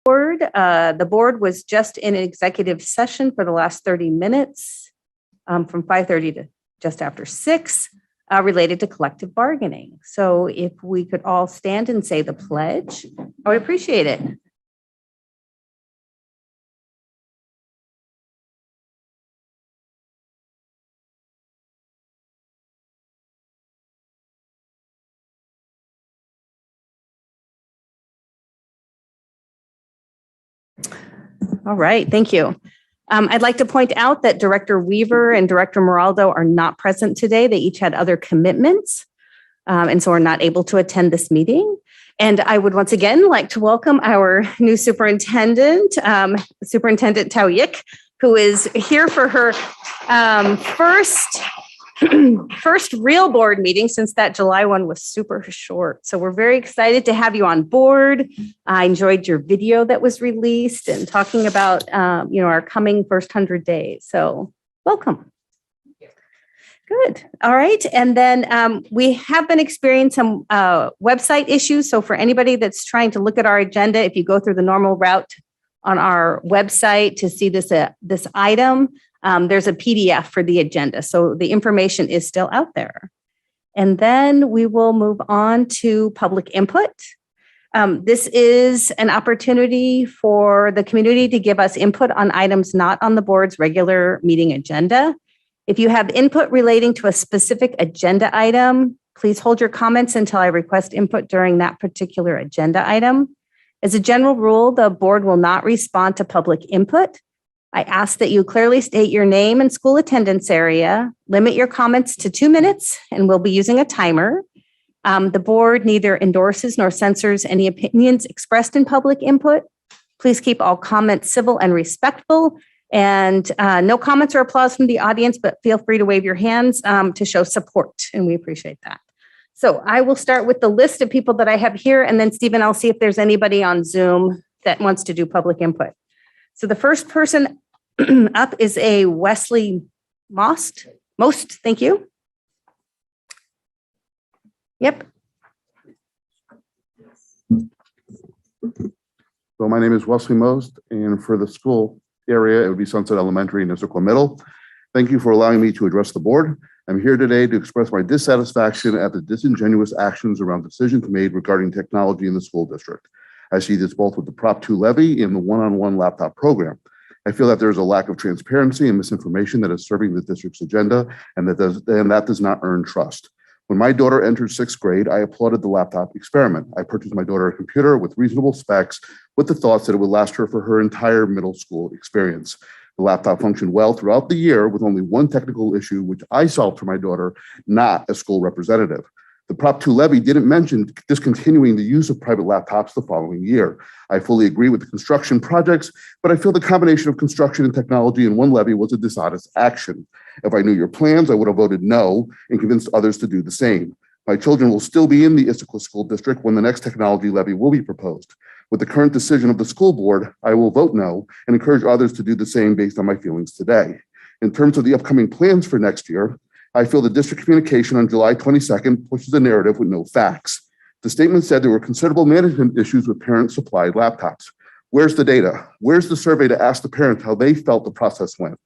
board. The board was just in an executive session for the last 30 minutes from 5:30 to just after 6 related to collective bargaining. So if we could all stand and say the pledge, I would appreciate it. All right, thank you. I'd like to point out that Director Weaver and Director Moraldo are not present today. They each had other commitments, and so are not able to attend this meeting. And I would once again like to welcome our new superintendent, Superintendent Taoyik, who is here for her first real board meeting since that July one was super short. So we're very excited to have you on board. I enjoyed your video that was released and talking about our coming first 100 days. So welcome. Good. All right. And then we have been experiencing some website issues. So for anybody that's trying to look at our agenda, if you go through the normal route on our website to see this item, there's a PDF for the agenda. So the information is still out there. And then we will move on to public input. This is an opportunity for the community to give us input on items not on the board's regular meeting agenda. If you have input relating to a specific agenda item, please hold your comments until I request input during that particular agenda item. As a general rule, the board will not respond to public input. I ask that you clearly state your name and school attendance area, limit your comments to 2 minutes, and we'll be using a timer. The board neither endorses nor censors any opinions expressed in public input. Please keep all comments civil and respectful, and no comments or applause from the audience, but feel free to wave your hands to show support, and we appreciate that. So I will start with the list of people that I have here, and then Stephen, I'll see if there's anybody on Zoom that wants to do public input. So the first person up is a Wesley Most, thank you. Yep. So my name is Wesley Most, and for the school area, it would be Sunset Elementary and Issaquah Middle. Thank you for allowing me to address the board. I'm here today to express my dissatisfaction at the disingenuous actions around decisions made regarding technology in the school district. I see this both with the Prop 2 levy and the one-on-one laptop program. I feel that there is a lack of transparency and misinformation that is serving the district's agenda, and that does not earn trust. When my daughter entered 6th grade, I applauded the laptop experiment. I purchased my daughter a computer with reasonable specs with the thoughts that it would last her for her entire middle school experience. The laptop functioned well throughout the year with only one technical issue, which I solved for my daughter, not a school representative. The Prop 2 levy didn't mention discontinuing the use of private laptops the following year. I fully agree with the construction projects, but I feel the combination of construction and technology in one levy was a dishonest action. If I knew your plans, I would have voted no and convinced others to do the same. My children will still be in the Issaquah School District when the next technology levy will be proposed. With the current decision of the school board, I will vote no and encourage others to do the same based on my feelings today. In terms of the upcoming plans for next year, I feel the district communication on July 22nd pushes a narrative with no facts. The statement said there were considerable management issues with parent-supplied laptops. Where's the data? Where's the survey to ask the parents how they felt the process went?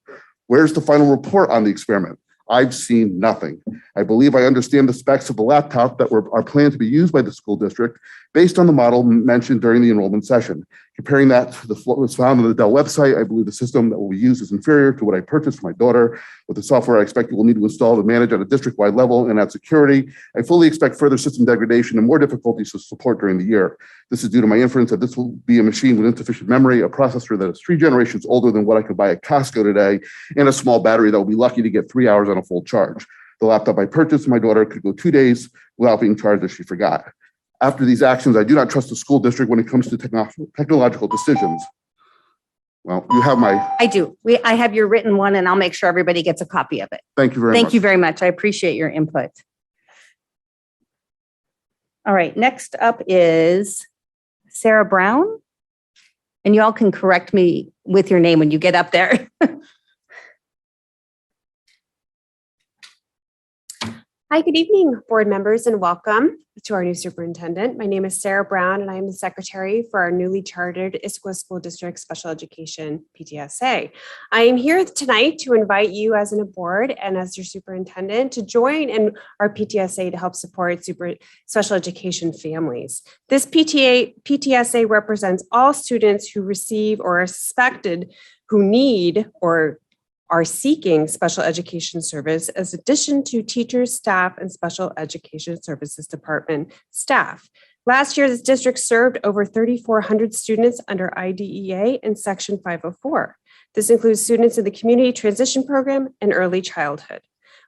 Where's the final report on the experiment? I've seen nothing. I believe I understand the specs of the laptop that are planned to be used by the school district based on the model mentioned during the enrollment session. Comparing that to what was found on the Dell website, I believe the system that will be used is inferior to what I purchased for my daughter. With the software I expect you will need to install to manage at a district-wide level and add security, I fully expect further system degradation and more difficulties to support during the year. This is due to my inference that this will be a machine with insufficient memory, a processor that is 3 generations older than what I could buy at Costco today, and a small battery that will be lucky to get 3 hours on a full charge. The laptop I purchased for my daughter could go 2 days without being charged if she forgot. After these actions, I do not trust the school district when it comes to technological decisions. Well, you have my... I do. I have your written one, and I'll make sure everybody gets a copy of it. Thank you very much. Thank you very much. I appreciate your input. All right, next up is Sarah Brown. And you all can correct me with your name when you get up there. Hi, good evening, board members, and welcome to our new superintendent. My name is Sarah Brown, and I am the secretary for our newly chartered Issaquah School District Special Education PTSA. I am here tonight to invite you as a board and as your superintendent to join in our PTSA to help support special education families. This PTSA represents all students who receive or are suspected who need or are seeking special education service, as addition to teachers, staff, and special education services department staff. Last year, this district served over 3,400 students under IDEA and Section 504. This includes students in the Community Transition Program and early childhood.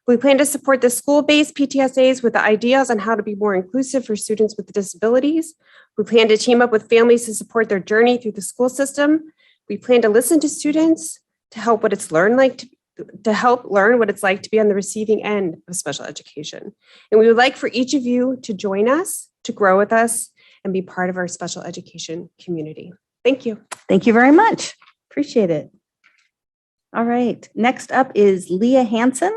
We plan to support the school-based PTSAs with ideas on how to be more inclusive for students with disabilities. We plan to team up with families to support their journey through the school system. We plan to listen to students to help what it's learn what it's like to be on the receiving end of special education. And we would like for each of you to join us, to grow with us, and be part of our special education community. Thank you. Thank you very much. Appreciate it. All right. Next up is Leah Hansen.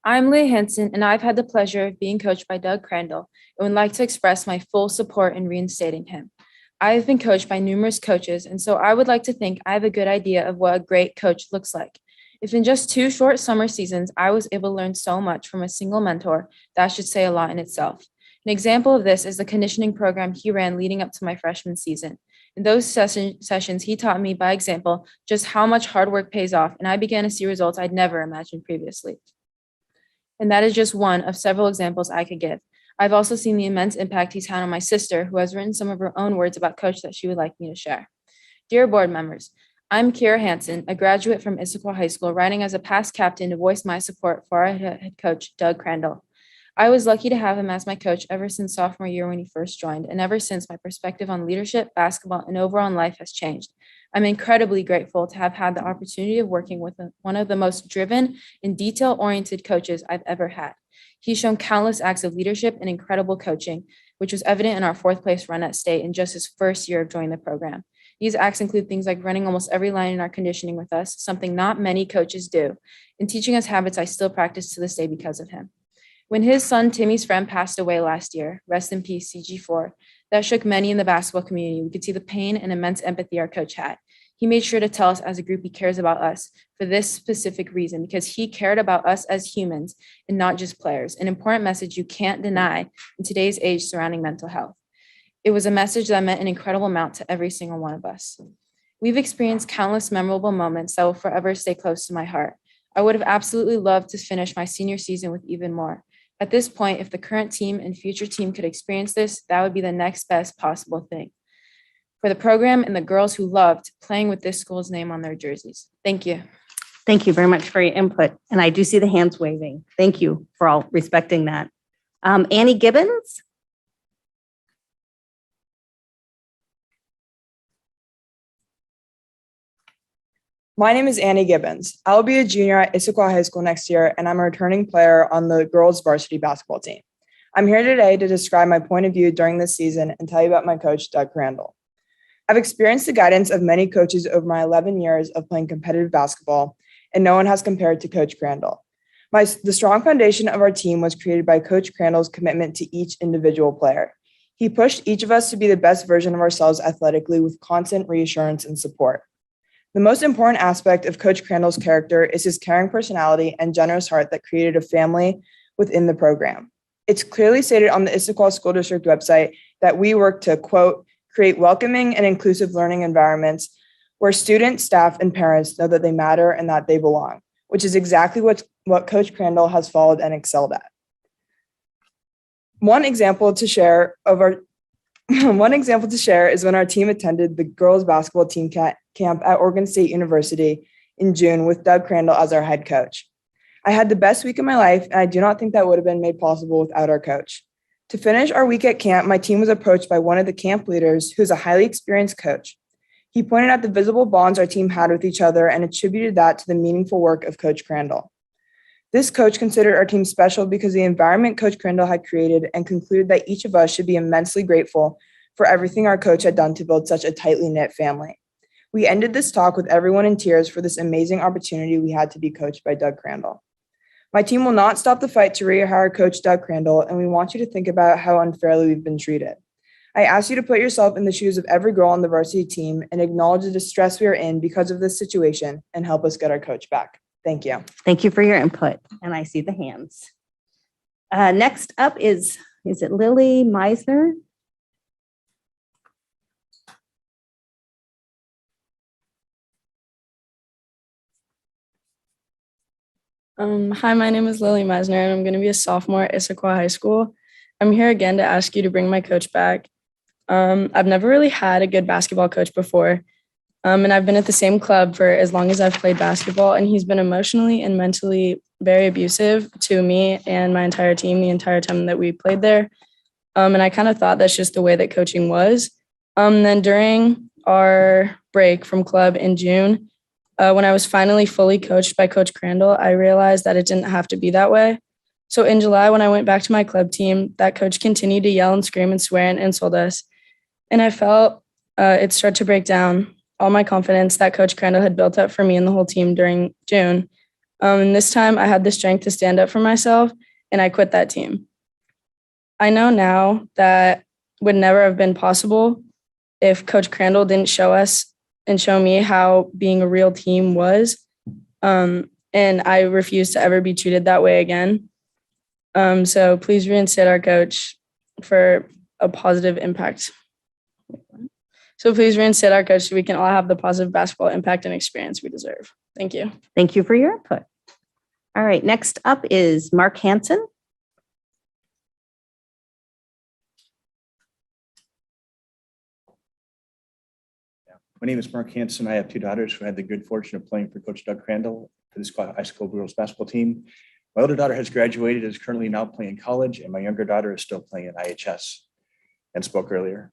I'm Leah Hansen, and I've had the pleasure of being coached by Doug Crandall and would like to express my full support in reinstating him. I have been coached by numerous coaches, and so I would like to think I have a good idea of what a great coach looks like. If in just 2 short summer seasons, I was able to learn so much from a single mentor, that should say a lot in itself. An example of this is the conditioning program he ran leading up to my freshman season. In those sessions, he taught me by example just how much hard work pays off, and I began to see results I'd never imagined previously. And that is just one of several examples I could give. I've also seen the immense impact he's had on my sister, who has written some of her own words about Coach that she would like me to share. Dear board members, I'm Kira Hansen, a graduate from Issaquah High School, writing as a past captain to voice my support for our head coach, Doug Crandall. I was lucky to have him as my coach ever since sophomore year when he first joined, and ever since my perspective on leadership, basketball, and overall life has changed. I'm incredibly grateful to have had the opportunity of working with one of the most driven and detail-oriented coaches I've ever had. He's shown countless acts of leadership and incredible coaching, which was evident in our 4th place run at state in just his first year of joining the program. These acts include things like running almost every line in our conditioning with us, something not many coaches do, and teaching us habits I still practice to this day because of him. When his son Timmy's friend passed away last year, rest in peace, CG4, that shook many in the basketball community. We could see the pain and immense empathy our coach had. He made sure to tell us as a group he cares about us for this specific reason, because he cared about us as humans and not just players, an important message you can't deny in today's age surrounding mental health. It was a message that meant an incredible amount to every single one of us. We've experienced countless memorable moments that will forever stay close to my heart. I would have absolutely loved to finish my senior season with even more. At this point, if the current team and future team could experience this, that would be the next best possible thing for the program and the girls who loved playing with this school's name on their jerseys. Thank you. Thank you very much for your input. And I do see the hands waving. Thank you for all respecting that. Annie Gibbons. My name is Annie Gibbons. I'll be a junior at Issaquah High School next year, and I'm a returning player on the girls varsity basketball team. I'm here today to describe my point of view during this season and tell you about my coach, Doug Crandall. I've experienced the guidance of many coaches over my 11 years of playing competitive basketball, and no one has compared to Coach Crandall. The strong foundation of our team was created by Coach Crandall's commitment to each individual player. He pushed each of us to be the best version of ourselves athletically with constant reassurance and support. The most important aspect of Coach Crandall's character is his caring personality and generous heart that created a family within the program. It's clearly stated on the Issaquah School District website that we work to, quote, create welcoming and inclusive learning environments where students, staff, and parents know that they matter and that they belong, which is exactly what Coach Crandall has followed and excelled at. One example to share is when our team attended the girls basketball team camp at Oregon State University in June with Doug Crandall as our head coach. I had the best week of my life, and I do not think that would have been made possible without our coach. To finish our week at camp, my team was approached by one of the camp leaders, who's a highly experienced coach. He pointed out the visible bonds our team had with each other and attributed that to the meaningful work of Coach Crandall. This coach considered our team special because of the environment Coach Crandall had created, and concluded that each of us should be immensely grateful for everything our coach had done to build such a tightly knit family. We ended this talk with everyone in tears for this amazing opportunity we had to be coached by Doug Crandall. My team will not stop the fight to rehire Coach Doug Crandall, and we want you to think about how unfairly we've been treated. I ask you to put yourself in the shoes of every girl on the varsity team and acknowledge the distress we are in because of this situation and help us get our coach back. Thank you. Thank you for your input. And I see the hands. Next up is it Lily Meisner? Hi, my name is Lily Meisner, and I'm going to be a sophomore at Issaquah High School. I'm here again to ask you to bring my coach back. I've never really had a good basketball coach before, and I've been at the same club for as long as I've played basketball, and he's been emotionally and mentally very abusive to me and my entire team the entire time that we played there. And I kind of thought that's just the way that coaching was. Then during our break from club in June, when I was finally fully coached by Coach Crandall, I realized that it didn't have to be that way. So in July, when I went back to my club team, that coach continued to yell and scream and swear and insult us. And I felt it start to break down all my confidence that Coach Crandall had built up for me and the whole team during June. And this time I had the strength to stand up for myself, and I quit that team. I know now that would never have been possible if Coach Crandall didn't show us and show me how being a real team was. And I refuse to ever be treated that way again. So please reinstate our coach for a positive impact. So please reinstate our coach so we can all have the positive basketball impact and experience we deserve. Thank you. Thank you for your input. All right, next up is Mark Hansen. My name is Mark Hansen. I have two daughters who had the good fortune of playing for Coach Doug Crandall for the Esqua High School girls basketball team. My older daughter has graduated, is currently now playing college, and my younger daughter is still playing at IHS and spoke earlier.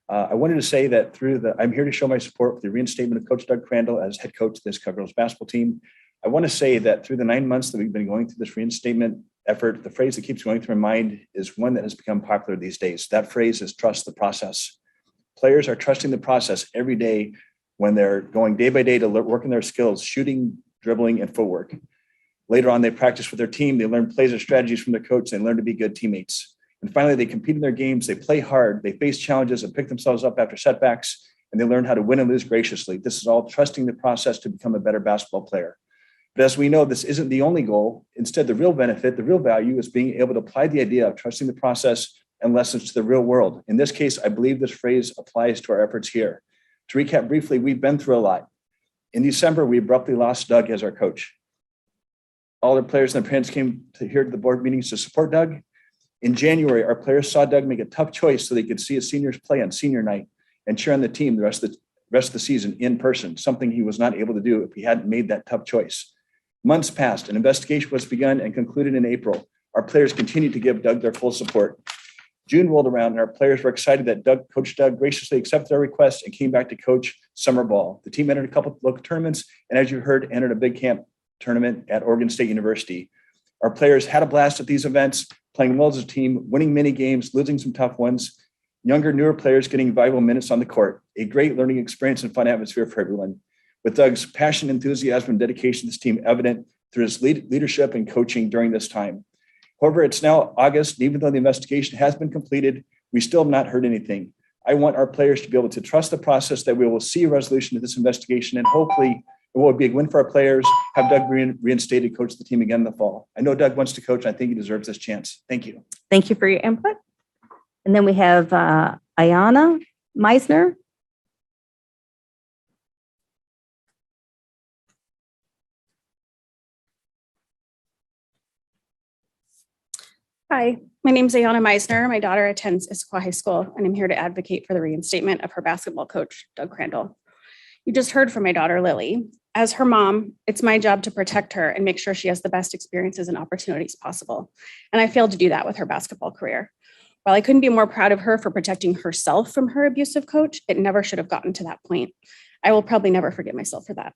I wanted to say that I'm here to show my support for the reinstatement of Coach Doug Crandall as head coach of the Esqua girls basketball team. I want to say that through the 9 months that we've been going through this reinstatement effort, the phrase that keeps going through my mind is one that has become popular these days. That phrase is trust the process. Players are trusting the process every day when they're going day by day to work on their skills, shooting, dribbling, and footwork. Later on, they practice with their team. They learn plays or strategies from their coach. They learn to be good teammates. And finally, they compete in their games. They play hard. They face challenges and pick themselves up after setbacks. And they learn how to win and lose graciously. This is all trusting the process to become a better basketball player. But as we know, this isn't the only goal. Instead, the real benefit, the real value is being able to apply the idea of trusting the process and lessons to the real world. In this case, I believe this phrase applies to our efforts here. To recap briefly, we've been through a lot. In December, we abruptly lost Doug as our coach. All the players and their parents came here to the board meetings to support Doug. In January, our players saw Doug make a tough choice so they could see his seniors play on senior night and cheer on the team the rest of the season in person, something he was not able to do if he hadn't made that tough choice. Months passed, an investigation was begun and concluded in April. Our players continued to give Doug their full support. June rolled around and our players were excited that Coach Doug graciously accepted our request and came back to coach summer ball. The team entered a couple of local tournaments and, as you heard, entered a big camp tournament at Oregon State University. Our players had a blast at these events, playing well as a team, winning many games, losing some tough ones. Younger, newer players getting valuable minutes on the court. A great learning experience and fun atmosphere for everyone. With Doug's passion, enthusiasm, and dedication to this team evident through his leadership and coaching during this time. However, it's now August, and even though the investigation has been completed, we still have not heard anything. I want our players to be able to trust the process that we will see a resolution to this investigation, and hopefully it will be a win for our players, have Doug reinstated, coach the team again in the fall. I know Doug wants to coach, and I think he deserves this chance. Thank you. Thank you for your input. And then we have Ayanna Meisner. Hi, my name is Ayanna Meisner. My daughter attends Issaquah High School, and I'm here to advocate for the reinstatement of her basketball coach, Doug Crandall. You just heard from my daughter, Lily. As her mom, it's my job to protect her and make sure she has the best experiences and opportunities possible. And I failed to do that with her basketball career. While I couldn't be more proud of her for protecting herself from her abusive coach, it never should have gotten to that point. I will probably never forgive myself for that.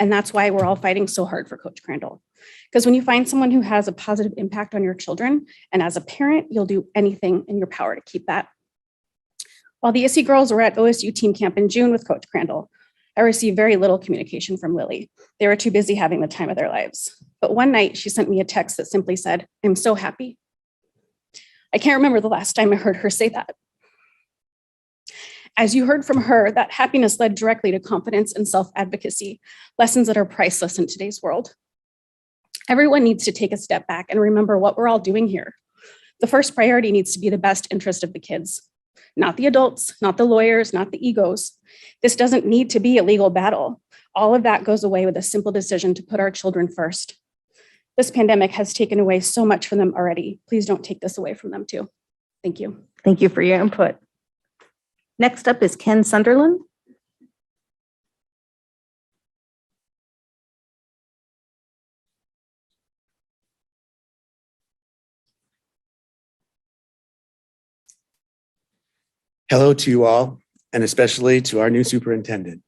And that's why we're all fighting so hard for Coach Crandall. Because when you find someone who has a positive impact on your children, and as a parent, you'll do anything in your power to keep that. While the ISSE girls were at OSU team camp in June with Coach Crandall, I received very little communication from Lily. They were too busy having the time of their lives. But one night she sent me a text that simply said, "I'm so happy." I can't remember the last time I heard her say that. As you heard from her, that happiness led directly to confidence and self-advocacy, lessons that are priceless in today's world. Everyone needs to take a step back and remember what we're all doing here. The first priority needs to be the best interest of the kids, not the adults, not the lawyers, not the egos. This doesn't need to be a legal battle. All of that goes away with a simple decision to put our children first. This pandemic has taken away so much from them already. Please don't take this away from them too. Thank you. Thank you for your input. Next up is Ken Sunderland. Hello to you all, and especially to our new superintendent.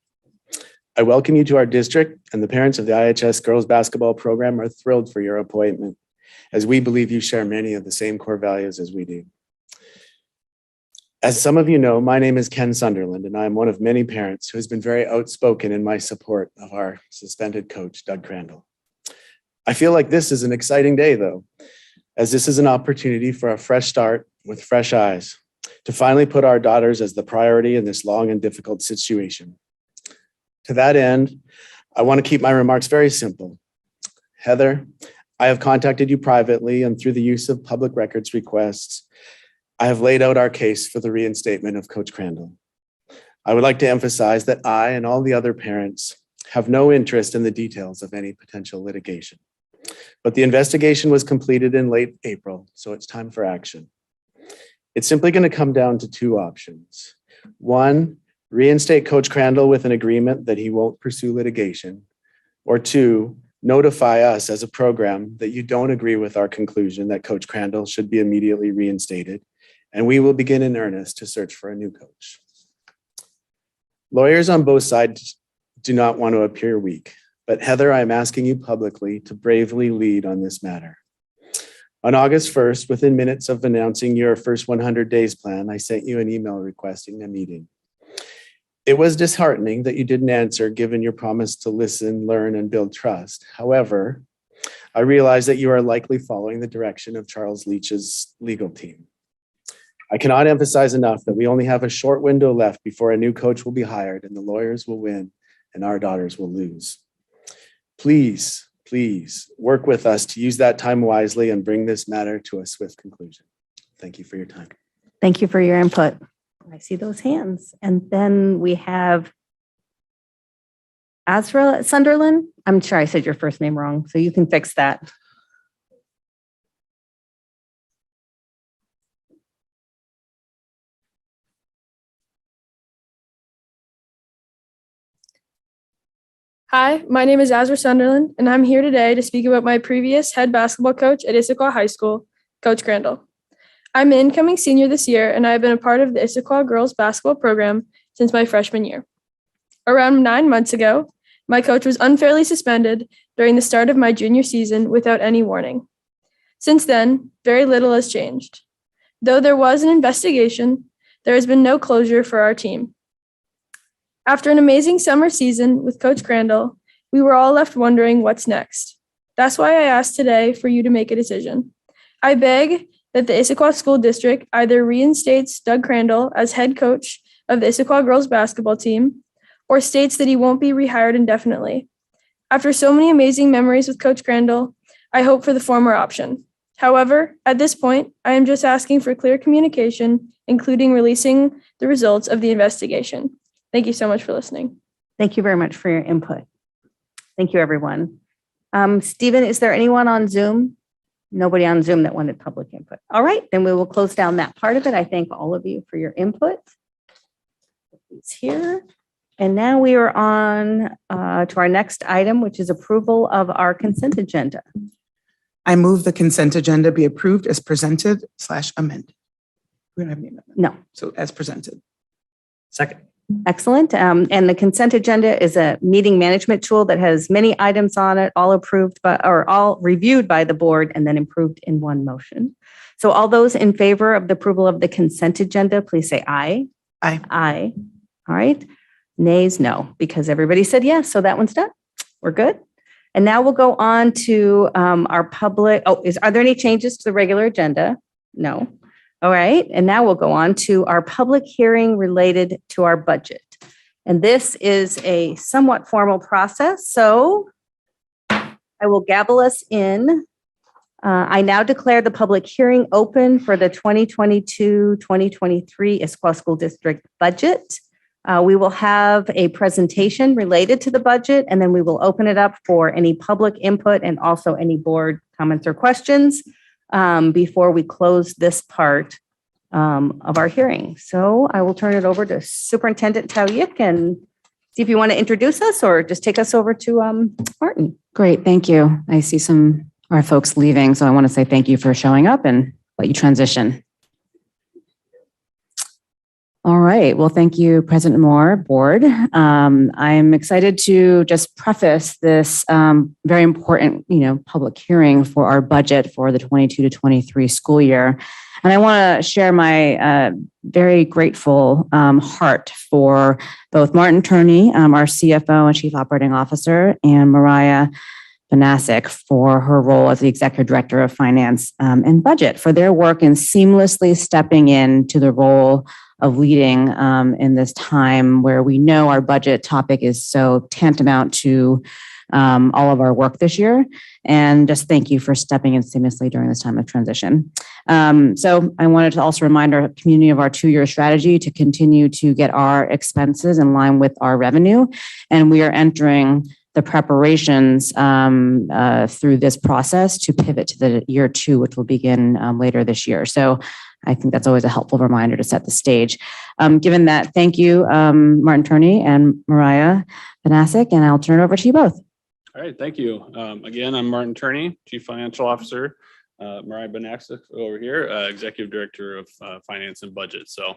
I welcome you to our district, and the parents of the IHS girls basketball program are thrilled for your appointment, as we believe you share many of the same core values as we do. As some of you know, my name is Ken Sunderland, and I am one of many parents who has been very outspoken in my support of our suspended coach, Doug Crandall. I feel like this is an exciting day, though, as this is an opportunity for a fresh start with fresh eyes, to finally put our daughters as the priority in this long and difficult situation. To that end, I want to keep my remarks very simple. Heather, I have contacted you privately, and through the use of public records requests, I have laid out our case for the reinstatement of Coach Crandall. I would like to emphasize that I and all the other parents have no interest in the details of any potential litigation. But the investigation was completed in late April, so it's time for action. It's simply going to come down to two options. One, reinstate Coach Crandall with an agreement that he won't pursue litigation. Or two, notify us as a program that you don't agree with our conclusion that Coach Crandall should be immediately reinstated, and we will begin in earnest to search for a new coach. Lawyers on both sides do not want to appear weak, but Heather, I am asking you publicly to bravely lead on this matter. On August 1st, within minutes of announcing your first 100 days plan, I sent you an email requesting a meeting. It was disheartening that you didn't answer given your promise to listen, learn, and build trust. However, I realize that you are likely following the direction of Charles Leach's legal team. I cannot emphasize enough that we only have a short window left before a new coach will be hired and the lawyers will win and our daughters will lose. Please work with us to use that time wisely and bring this matter to a swift conclusion. Thank you for your time. Thank you for your input. I see those hands. And then we have Azra Sunderland. I'm sure I said your first name wrong, so you can fix that. Hi, my name is Azra Sunderland, and I'm here today to speak about my previous head basketball coach at Issaquah High School, Coach Crandall. I'm an incoming senior this year, and I have been a part of the Issaquah girls basketball program since my freshman year. Around 9 months ago, my coach was unfairly suspended during the start of my junior season without any warning. Since then, very little has changed. Though there was an investigation, there has been no closure for our team. After an amazing summer season with Coach Crandall, we were all left wondering what's next. That's why I asked today for you to make a decision. I beg that the Issaquah School District either reinstates Doug Crandall as head coach of the Issaquah girls basketball team or states that he won't be rehired indefinitely. After so many amazing memories with Coach Crandall, I hope for the former option. However, at this point, I am just asking for clear communication, including releasing the results of the investigation. Thank you so much for listening. Thank you very much for your input. Thank you, everyone. Stephen, is there anyone on Zoom? Nobody on Zoom that wanted public input. All right, then we will close down that part of it. I thank all of you for your input. It's here. And now we are on to our next item, which is approval of our consent agenda. I move the consent agenda be approved as presented / amended. We don't have any amendment. No. So as presented. Second. Excellent. And the consent agenda is a meeting management tool that has many items on it, all approved by, or all reviewed by the board and then approved in one motion. So all those in favor of the approval of the consent agenda, please say aye. Aye. Aye. All right. Nays, no, because everybody said yes. So that one's done. We're good. And now we'll go on to our public. Are there any changes to the regular agenda? No. All right. And now we'll go on to our public hearing related to our budget. And this is a somewhat formal process. So I will gavel us in. I now declare the public hearing open for the 2022-2023 Esqua School District budget. We will have a presentation related to the budget, and then we will open it up for any public input and also any board comments or questions before we close this part of our hearing. So I will turn it over to Superintendent Tauyik and see if you want to introduce us or just take us over to Martin. Great, thank you. I see some of our folks leaving, so I want to say thank you for showing up and let you transition. All right. Well, thank you, President Moore, board. I'm excited to just preface this very important, public hearing for our budget for the 22 to 23 school year. And I want to share my very grateful heart for both Martin Turney, our CFO and Chief Operating Officer, and Mariah Banasic for her role as the Executive Director of Finance and Budget for their work in seamlessly stepping into the role of leading in this time where we know our budget topic is so tantamount to all of our work this year. And just thank you for stepping in seamlessly during this time of transition. So I wanted to also remind our community of our 2-year strategy to continue to get our expenses in line with our revenue. And we are entering the preparations through this process to pivot to the year 2, which will begin later this year. So I think that's always a helpful reminder to set the stage. Given that, thank you, Martin Turney and Mariah Banasic, and I'll turn it over to you both. All right, thank you. Again, I'm Martin Turney, Chief Financial Officer. Mariah Banasic over here, Executive Director of Finance and Budget. So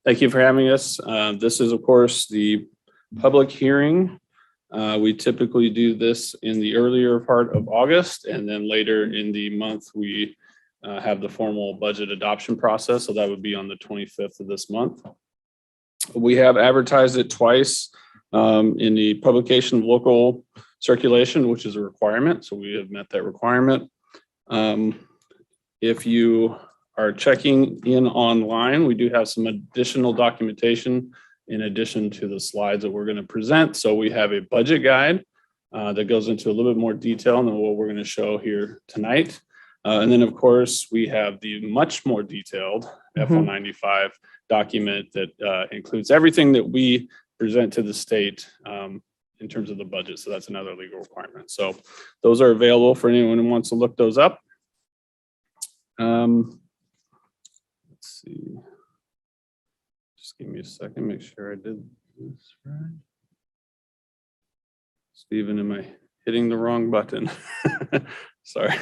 thank you for having us. This is, of course, the public hearing. We typically do this in the earlier part of August, and then later in the month, we have the formal budget adoption process. So that would be on the 25th of this month. We have advertised it twice in the publication of local circulation, which is a requirement. So we have met that requirement. If you are checking in online, we do have some additional documentation in addition to the slides that we're going to present. So we have a budget guide that goes into a little bit more detail than what we're going to show here tonight. And then, of course, we have the much more detailed F-195 document that includes everything that we present to the state in terms of the budget. So that's another legal requirement. So those are available for anyone who wants to look those up. Let's see. Just give me a second, make sure I did this right. Stephen, am I hitting the wrong button? Sorry.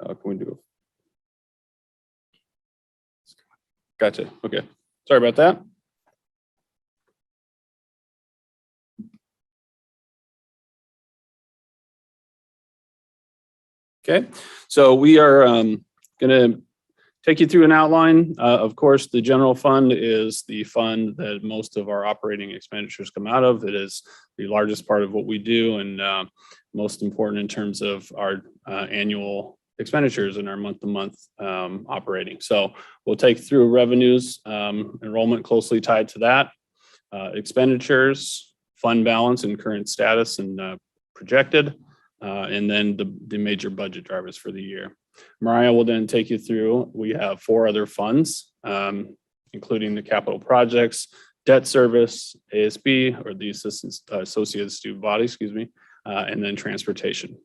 Can we do it? Gotcha. Okay. Sorry about that. Okay. So we are going to take you through an outline. Of course, the general fund is the fund that most of our operating expenditures come out of. It is the largest part of what we do and most important in terms of our annual expenditures and our month-to-month operating. So we'll take through revenues, enrollment closely tied to that, expenditures, fund balance and current status and projected, and then the major budget drivers for the year. Mariah will then take you through, we have 4 other funds, including the capital projects, debt service, ASB, or the Associated Student Body, and then transportation.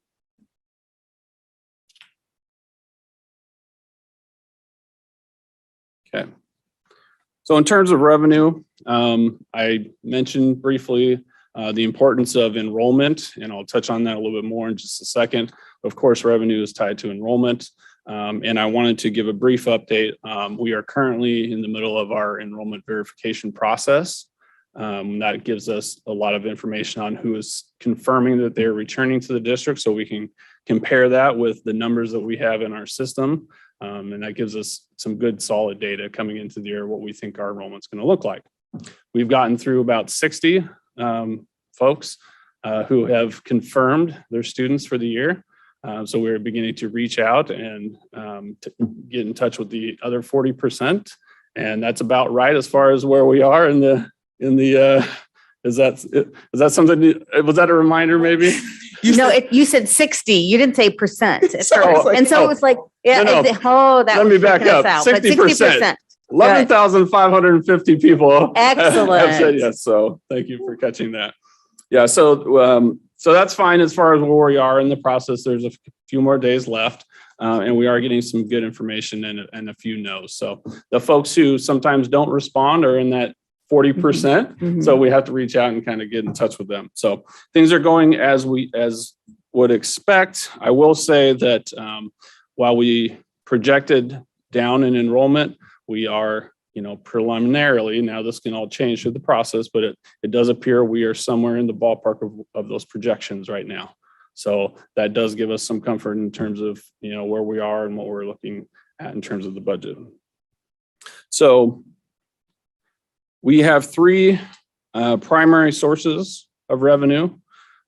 Okay. So in terms of revenue, I mentioned briefly the importance of enrollment, and I'll touch on that a little bit more in just a second. Of course, revenue is tied to enrollment, and I wanted to give a brief update. We are currently in the middle of our enrollment verification process. That gives us a lot of information on who is confirming that they're returning to the district so we can compare that with the numbers that we have in our system. And that gives us some good solid data coming into the year, what we think our enrollment's going to look like. We've gotten through about 60 folks who have confirmed their students for the year. So we're beginning to reach out and to get in touch with the other 40%. And that's about right as far as where we are in the is that something, was that a reminder maybe? You said 60. You didn't say percent at So- first. And so it was like, yeah, No. that Let was me back freaking us up. out, but 60%. 11,550 people Excellent. have said yes. So thank you for catching that. Yeah, so that's fine as far as where we are in the process. There's a few more days left, and we are getting some good information and a few no's. So the folks who sometimes don't respond are in that 40%. So we have to reach out and kind of get in touch with them. So things are going as would expect. I will say that while we projected down in enrollment, we are, preliminarily, now this can all change through the process, but it does appear we are somewhere in the ballpark of those projections right now. So that does give us some comfort in terms of, where we are and what we're looking at in terms of the budget. So we have three primary sources of revenue.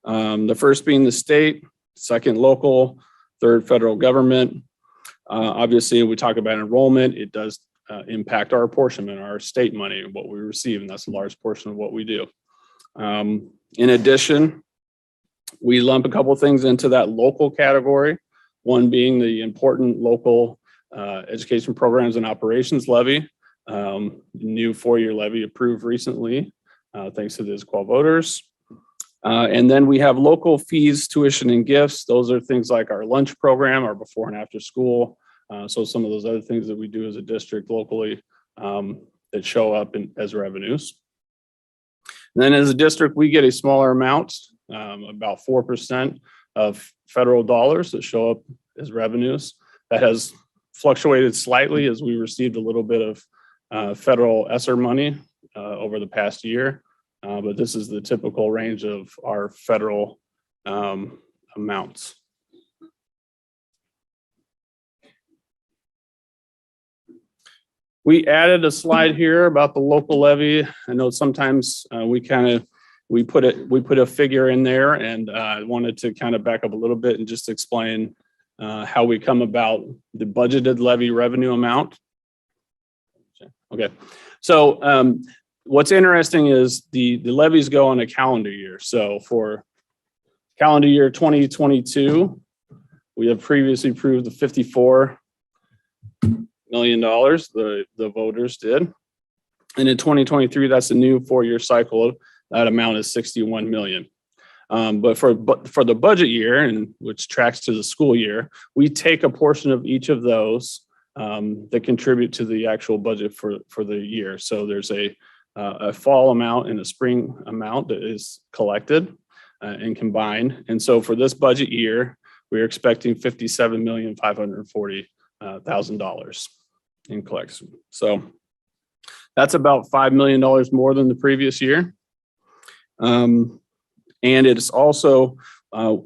The first being the state, second local, third federal government. Obviously, we talk about enrollment, it does impact our apportionment, our state money, what we receive, and that's a large portion of what we do. In addition, we lump a couple of things into that local category, one being the important local education programs and operations levy, new 4-year levy approved recently, thanks to the Esqua voters. And then we have local fees, tuition, and gifts. Those are things like our lunch program, our before and after school. So some of those other things that we do as a district locally that show up as revenues. And then as a district, we get a smaller amount, about 4% of federal dollars that show up as revenues. That has fluctuated slightly as we received a little bit of federal ESSER money over the past year. But this is the typical range of our federal amounts. We added a slide here about the local levy. I know sometimes we put a figure in there, and I wanted to kind of back up a little bit and just explain how we come about the budgeted levy revenue amount. Okay, so what's interesting is the levies go on a calendar year. So for calendar year 2022, we have previously approved the $54 million, the voters did. And in 2023, that's a new 4-year cycle. That amount is 61 million. But for the budget year, and which tracks to the school year, we take a portion of each of those that contribute to the actual budget for the year. So there's a fall amount and a spring amount that is collected and combined. And so for this budget year, we're expecting $57,540,000 in collection. So that's about $5 million more than the previous year. And it's also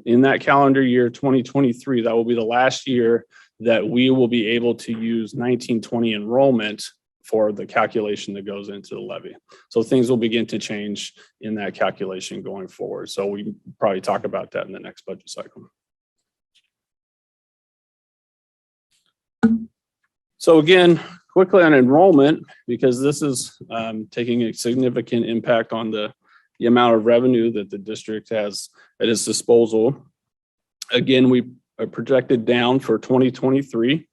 in that calendar year 2023, that will be the last year that we will be able to use 1920 enrollment for the calculation that goes into the levy. So things will begin to change in that calculation going forward. So we probably talk about that in the next budget cycle. So again, quickly on enrollment, because this is taking a significant impact on the amount of revenue that the district has at its disposal. Again, we are projected down for 2023,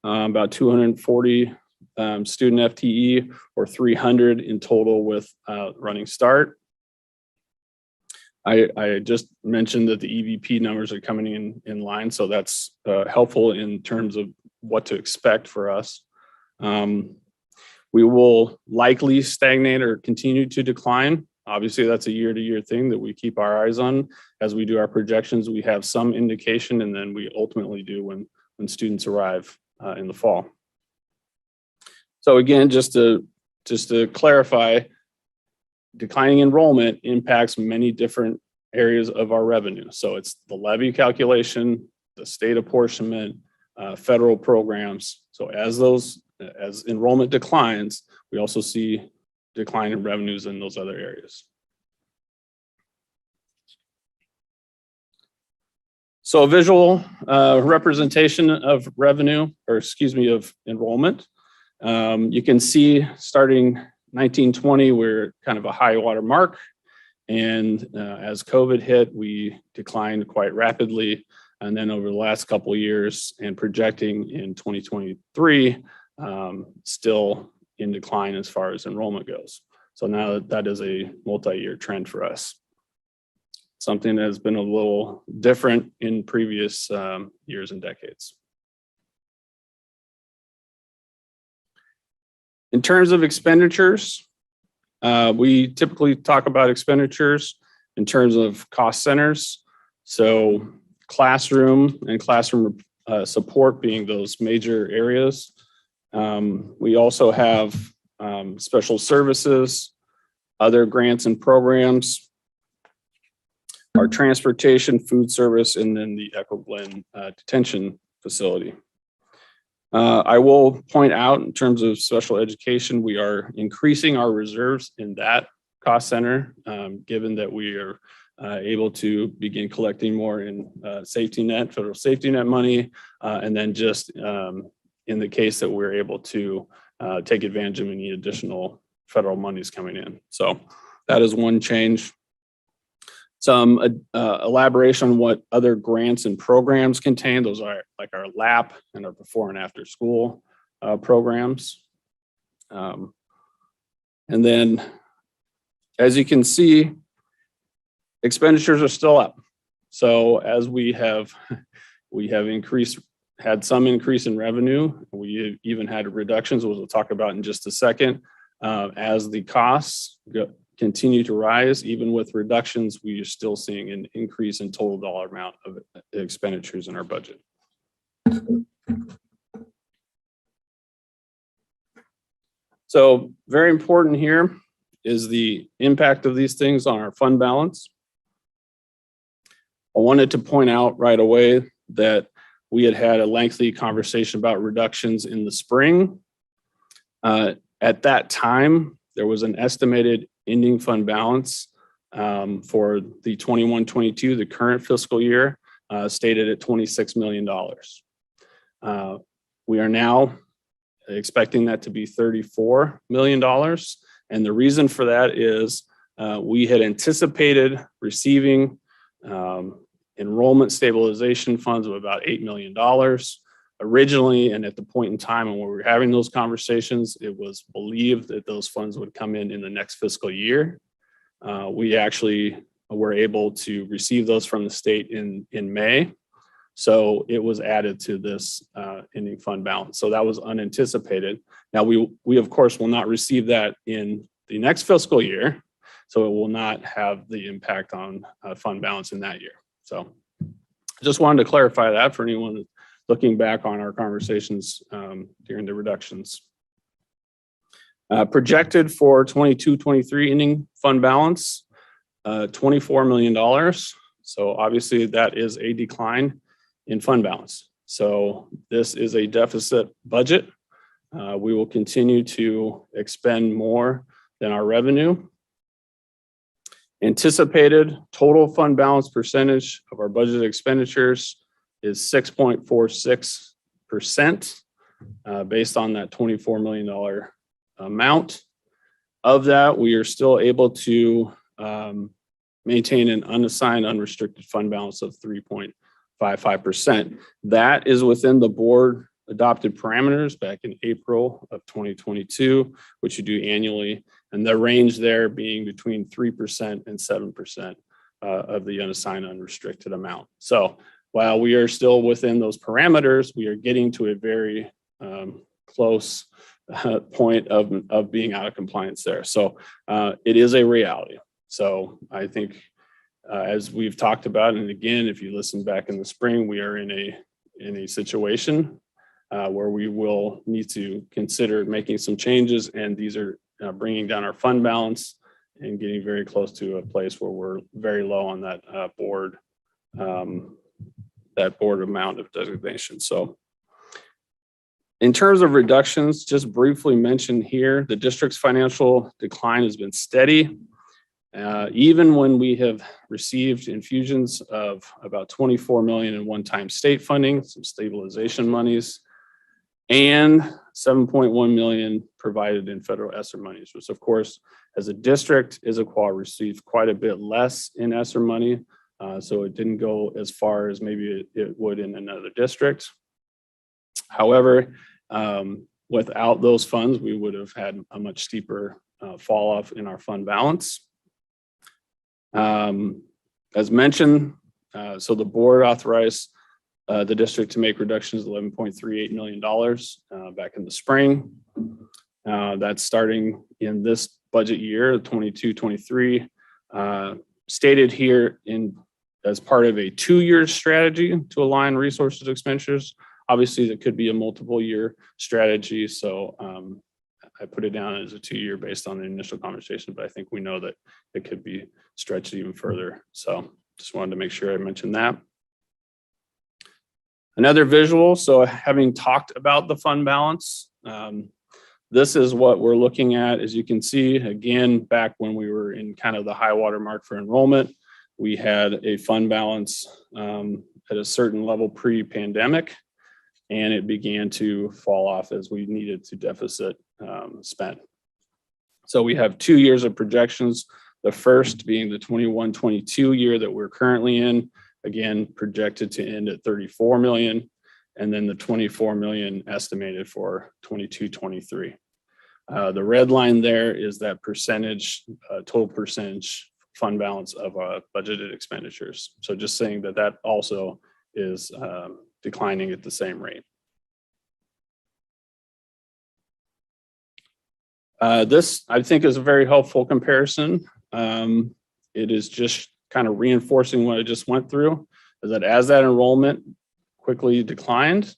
about 240 student FTE or 300 in total with Running Start. I just mentioned that the EVP numbers are coming in line, so that's helpful in terms of what to expect for us. We will likely stagnate or continue to decline. Obviously, that's a year-to-year thing that we keep our eyes on. As we do our projections, we have some indication, and then we ultimately do when students arrive in the fall. So again, just to clarify, declining enrollment impacts many different areas of our revenue. So it's the levy calculation, the state apportionment, federal programs. So as enrollment declines, we also see decline in revenues in those other areas. So a visual representation of revenue, or excuse me, of enrollment. You can see starting 1920, we're kind of a high water mark. And as COVID hit, we declined quite rapidly. And then over the last couple of years and projecting in 2023, still in decline as far as enrollment goes. So now that is a multi-year trend for us. Something that has been a little different in previous years and decades. In terms of expenditures, we typically talk about expenditures in terms of cost centers. So classroom and classroom support being those major areas. We also have special services, other grants and programs, our transportation, food service, and then the Echo Glen detention facility. I will point out in terms of special education, we are increasing our reserves in that cost center, given that we are able to begin collecting more in safety net, federal safety net money, and then just in the case that we're able to take advantage of any additional federal monies coming in. So that is one change. Some elaboration on what other grants and programs contain. Those are like our LAP and our before and after school programs. And then, as you can see, expenditures are still up. So as we have had some increase in revenue. We even had reductions, which we'll talk about in just a second. As the costs continue to rise, even with reductions, we are still seeing an increase in total dollar amount of expenditures in our budget. So very important here is the impact of these things on our fund balance. I wanted to point out right away that we had a lengthy conversation about reductions in the spring. At that time, there was an estimated ending fund balance for the 21-22, the current fiscal year, stated at $26 million. We are now expecting that to be $34 million. And the reason for that is we had anticipated receiving enrollment stabilization funds of about $8 million. Originally, and at the point in time when we were having those conversations, it was believed that those funds would come in the next fiscal year. We actually were able to receive those from the state in May. So it was added to this ending fund balance. So that was unanticipated. Now we of course will not receive that in the next fiscal year. So it will not have the impact on fund balance in that year. So just wanted to clarify that for anyone looking back on our conversations during the reductions. Projected for 22-23 ending fund balance, $24 million. So obviously that is a decline in fund balance. So this is a deficit budget. We will continue to expend more than our revenue. Anticipated total fund balance percentage of our budgeted expenditures is 6.46% based on that $24 million amount. Of that, we are still able to maintain an unassigned unrestricted fund balance of 3.55%. That is within the board adopted parameters back in April of 2022, which you do annually, and the range there being between 3% and 7% of the unassigned unrestricted amount. So while we are still within those parameters, we are getting to a very close point of being out of compliance there. So it is a reality. So I think as we've talked about, and again, if you listen back in the spring, we are in a situation where we will need to consider making some changes, and these are bringing down our fund balance and getting very close to a place where we're very low on that board amount of designation. So in terms of reductions, just briefly mentioned here, the district's financial decline has been steady. Even when we have received infusions of about 24 million in one-time state funding, some stabilization monies, and 7.1 million provided in federal ESSER monies, which of course, as a district, Issaquah received quite a bit less in ESSER money. So it didn't go as far as maybe it would in another district. However, without those funds, we would have had a much steeper fall off in our fund balance. As mentioned, so the board authorized the district to make reductions of $11.38 million back in the spring. That's starting in this budget year, 22-23, stated here as part of a 2-year strategy to align resources to expenditures. Obviously, that could be a multiple year strategy. So I put it down as a 2-year based on the initial conversation, but I think we know that it could be stretched even further. So just wanted to make sure I mentioned that. Another visual, so having talked about the fund balance, this is what we're looking at. As you can see, again, back when we were in kind of the high water mark for enrollment, we had a fund balance at a certain level pre-pandemic, and it began to fall off as we needed to deficit spend. So we have 2 years of projections, the first being the 21-22 year that we're currently in, again, projected to end at 34 million, and then the 24 million estimated for 22-23. The red line there is that percentage, total percentage fund balance of budgeted expenditures. So just saying that that also is declining at the same rate. This, I think, is a very helpful comparison. It is just kind of reinforcing what I just went through, is that as that enrollment quickly declined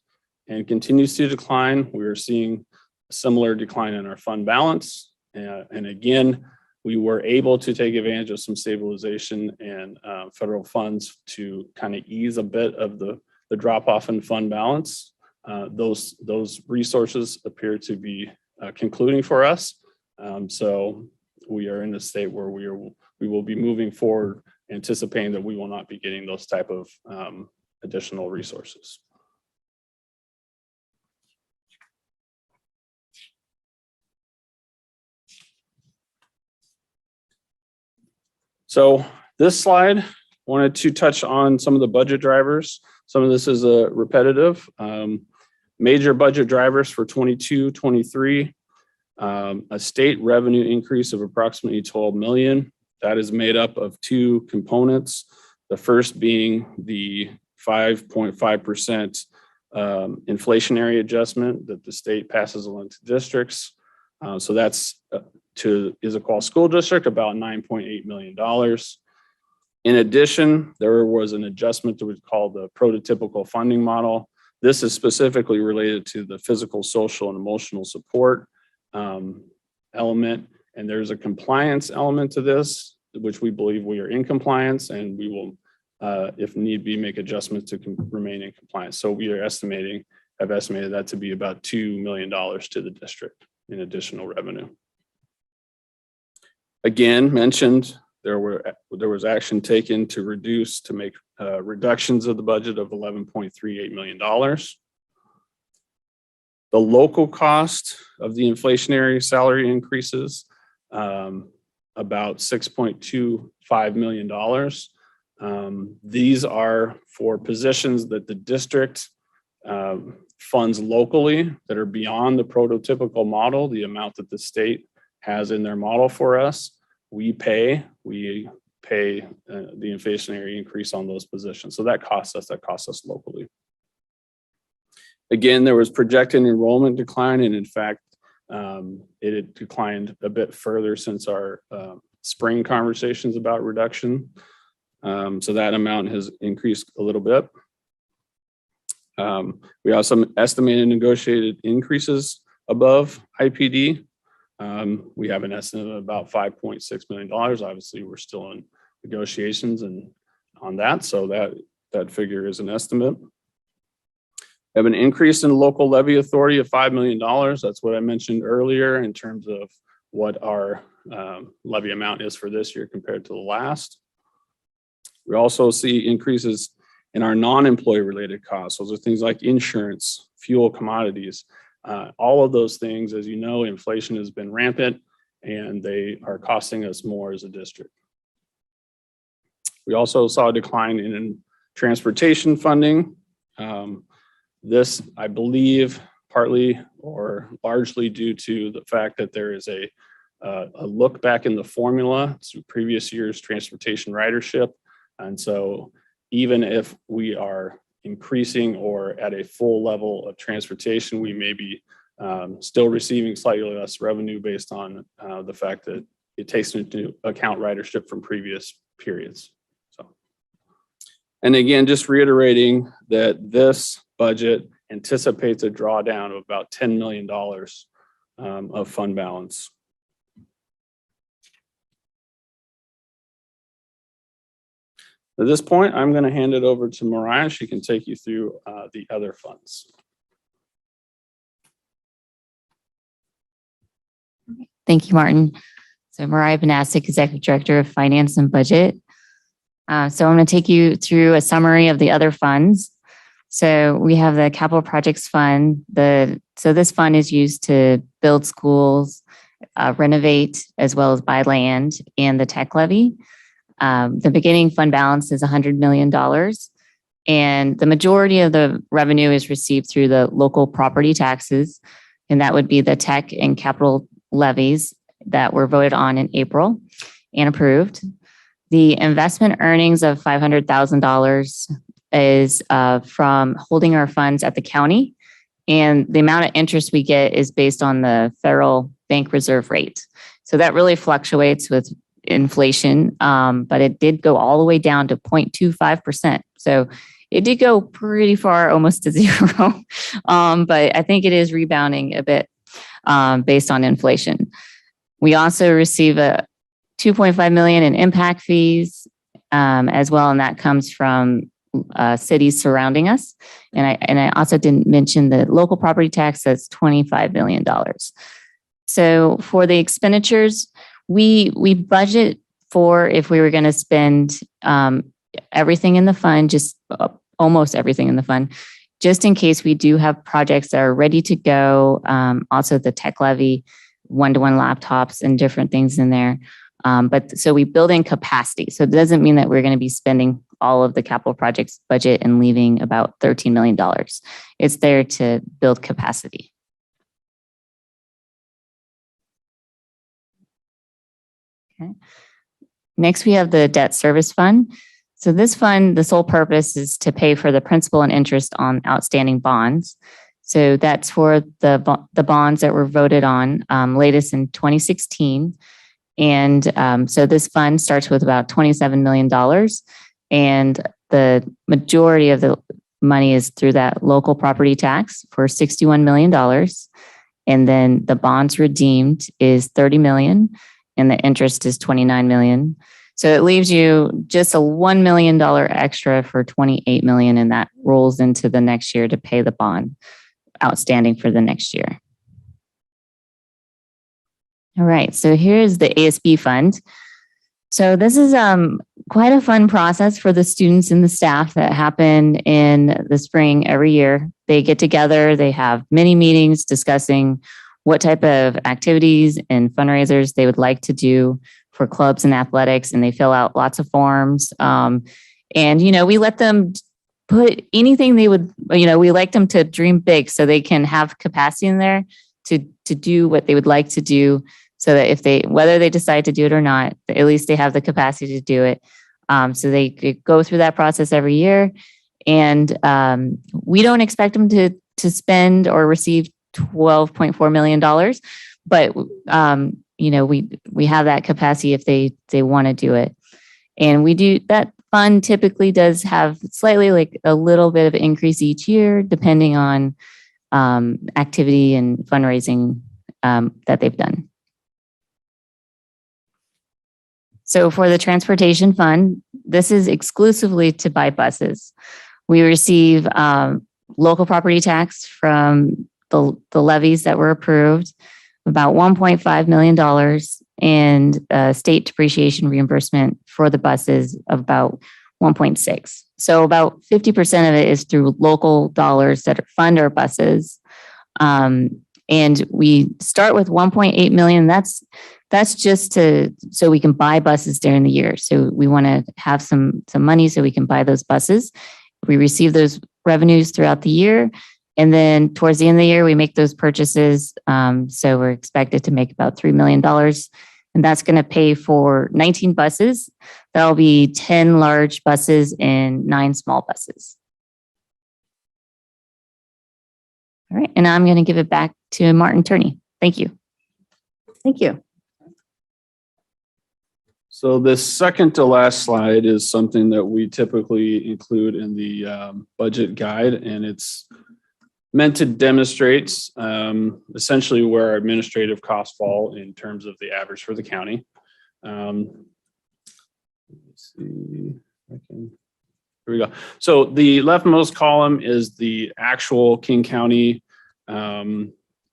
and continues to decline, we are seeing a similar decline in our fund balance. And again, we were able to take advantage of some stabilization and federal funds to kind of ease a bit of the drop off in fund balance. Those resources appear to be concluding for us. So we are in a state where we will be moving forward, anticipating that we will not be getting those type of additional resources. So this slide, wanted to touch on some of the budget drivers. Some of this is repetitive. Major budget drivers for 22-23, a state revenue increase of approximately 12 million. That is made up of 2 components. The first being the 5.5% inflationary adjustment that the state passes along to districts. So that's to Issaquah School District about $9.8 million. In addition, there was an adjustment that was called the prototypical funding model. This is specifically related to the physical, social, and emotional support element. And there's a compliance element to this, which we believe we are in compliance, and we will, if need be, make adjustments to remain in compliance. So we are have estimated that to be about $2 million to the district in additional revenue. Again, mentioned there was action taken to make reductions of the budget of $11.38 million. The local cost of the inflationary salary increases, about $6.25 million. These are for positions that the district funds locally that are beyond the prototypical model, the amount that the state has in their model for us. We pay the inflationary increase on those positions. So that costs us locally. Again, there was projected enrollment decline, and in fact, it had declined a bit further since our spring conversations about reduction. So that amount has increased a little bit. We have some estimated negotiated increases above IPD. We have an estimate of about $5.6 million. Obviously, we're still in negotiations and on that, so that figure is an estimate. We have an increase in local levy authority of $5 million. That's what I mentioned earlier in terms of what our levy amount is for this year compared to the last. We also see increases in our non-employee related costs. Those are things like insurance, fuel, commodities. All of those things, as you know, inflation has been rampant and they are costing us more as a district. We also saw a decline in transportation funding. This, I believe, partly or largely due to the fact that there is a look back in the formula to previous year's transportation ridership. And so even if we are increasing or at a full level of transportation, we may be still receiving slightly less revenue based on the fact that it takes into account ridership from previous periods. So, and again, just reiterating that this budget anticipates a drawdown of about $10 million of fund balance. At this point, I'm going to hand it over to Mariah. She can take you through the other funds. Thank you, Martin. So Mariah Banasek, Executive Director of Finance and Budget. So I'm going to take you through a summary of the other funds. So we have the Capital Projects Fund. So this fund is used to build schools, renovate, as well as buy land, and the tech levy. The beginning fund balance is $100 million, and the majority of the revenue is received through the local property taxes, and that would be the tech and capital levies that were voted on in April and approved. The investment earnings of $500,000 is from holding our funds at the county, and the amount of interest we get is based on the federal bank reserve rate. So that really fluctuates with inflation, but it did go all the way down to 0.25%. So it did go pretty far, almost to zero. But I think it is rebounding a bit based on inflation. We also receive a $2.5 million in impact fees as well, and that comes from cities surrounding us. And I also didn't mention the local property tax. That's $25 million. So for the expenditures, we budget for if we were going to spend everything in the fund, just almost everything in the fund, just in case we do have projects that are ready to go. Also the tech levy, one-to-one laptops and different things in there. But so we build in capacity. So it doesn't mean that we're going to be spending all of the capital projects budget and leaving about $13 million. It's there to build capacity. Okay. Next, we have the debt service fund. So this fund, the sole purpose is to pay for the principal and interest on outstanding bonds. So that's for the bonds that were voted on latest in 2016. And so this fund starts with about $27 million. And the majority of the money is through that local property tax for $61 million. And then the bonds redeemed is $30 million. And the interest is $29 million. So it leaves you just a $1 million extra for $28 million, and that rolls into the next year to pay the bond outstanding for the next year. All right, so here's the ASB fund. So this is quite a fun process for the students and the staff that happen in the spring every year. They get together, they have many meetings discussing what type of activities and fundraisers they would like to do for clubs and athletics, and they fill out lots of forms. And, you know, we let them put anything they would, you know, we like them to dream big so they can have capacity in there to do what they would like to do, so that if they, whether they decide to do it or not, at least they have the capacity to do it. So they could go through that process every year. And we don't expect them to spend or receive $12.4 million, but you know, we have that capacity if they want to do it. And we do, that fund typically does have slightly like a little bit of increase each year, depending on activity and fundraising that they've done. So for the transportation fund, this is exclusively to buy buses. We receive local property tax from the levies that were approved, about $1.5 million, and state depreciation reimbursement for the buses of about 1.6. So about 50% of it is through local dollars that fund our buses. And we start with 1.8 million. That's just so we can buy buses during the year. So we want to have some money so we can buy those buses. We receive those revenues throughout the year. And then towards the end of the year, we make those purchases. So we're expected to make about $3 million. And that's going to pay for 19 buses. That'll be 10 large buses and 9 small buses. All right. And I'm going to give it back to Martin Turney. Thank you. Thank you. So this second to last slide is something that we typically include in the budget guide, and it's meant to demonstrate essentially where our administrative costs fall in terms of the average for the county. Let's see. Here we go. So the leftmost column is the actual King County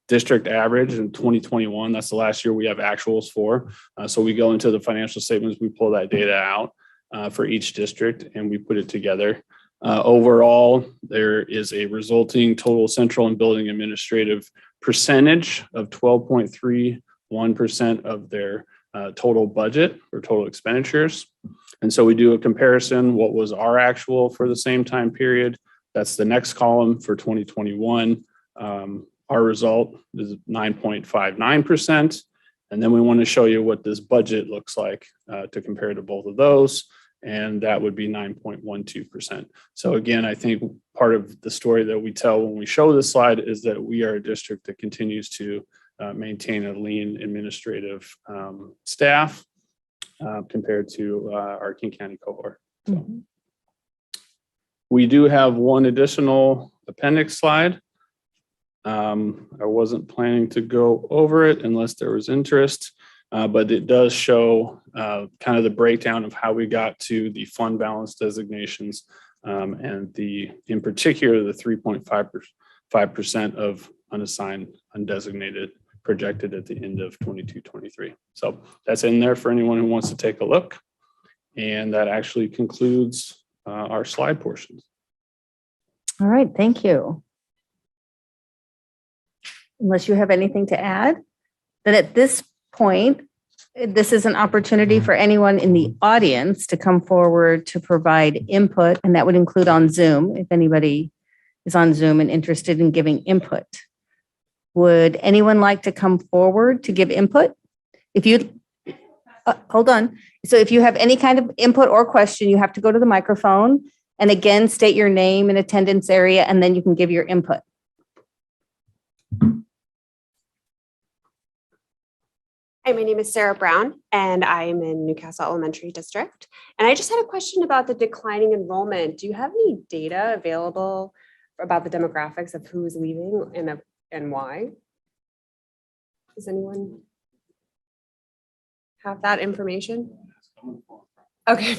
district average in 2021. That's the last year we have actuals for. So we go into the financial statements, we pull that data out for each district and we put it together. Overall, there is a resulting total central and building administrative percentage of 12.31% of their total budget or total expenditures. And so we do a comparison. What was our actual for the same time period? That's the next column for 2021. Our result is 9.59%. And then we want to show you what this budget looks like to compare to both of those. And that would be 9.12%. So again, I think part of the story that we tell when we show this slide is that we are a district that continues to maintain a lean administrative staff compared to our King County cohort. So we do have one additional appendix slide. I wasn't planning to go over it unless there was interest, but it does show kind of the breakdown of how we got to the fund balance designations and in particular, the 3.5% of unassigned, undesignated projected at the end of 22-23. So that's in there for anyone who wants to take a look. And that actually concludes our slide portions. All right, thank you. Unless you have anything to add, then at this point, this is an opportunity for anyone in the audience to come forward to provide input, and that would include on Zoom, if anybody is on Zoom and interested in giving input. Would anyone like to come forward to give input? If you, hold on. So if you have any kind of input or question, you have to go to the microphone and again, state your name and attendance area, and then you can give your input. Hi, my name is Sarah Brown, and I am in Newcastle Elementary District. And I just had a question about the declining enrollment. Do you have any data available about the demographics of who is leaving and why? Does anyone have that information? Okay.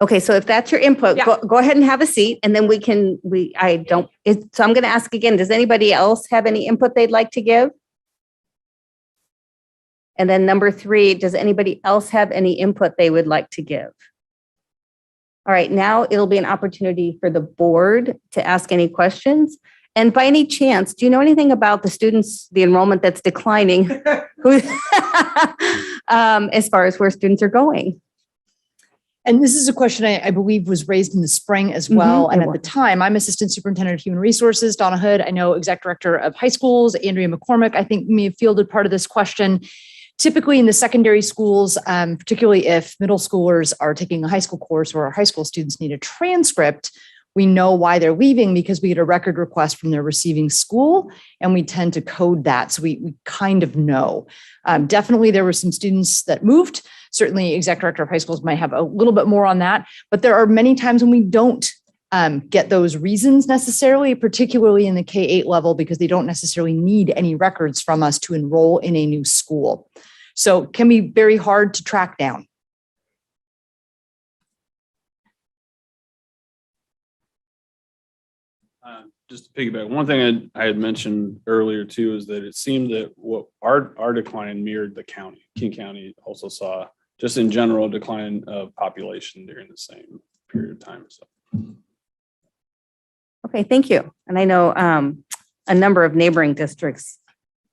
Okay, so if that's your input, Yeah. go ahead and have a seat, and then so I'm going to ask again, does anybody else have any input they'd like to give? And then number 3, does anybody else have any input they would like to give? All right, now it'll be an opportunity for the board to ask any questions. And by any chance, do you know anything about the students, the enrollment that's declining, as far as where students are going? And this is a question I believe was raised in the spring as well. And at the time, I'm Assistant Superintendent of Human Resources, Donna Hood. I know Exec Director of High Schools, Andrea McCormick, I think may have fielded part of this question. Typically in the secondary schools, particularly if middle schoolers are taking a high school course or our high school students need a transcript, we know why they're leaving because we get a record request from their receiving school and we tend to code that. So we kind of know. Definitely there were some students that moved. Certainly Exec Director of High Schools might have a little bit more on that, but there are many times when we don't get those reasons necessarily, particularly in the K-8 level, because they don't necessarily need any records from us to enroll in a new school. So it can be very hard to track down. Just to piggyback, one thing I had mentioned earlier too is that it seemed that what our decline mirrored the county. King County also saw just in general decline of population during the same period of time. So. Okay, thank you. And I know a number of neighboring districts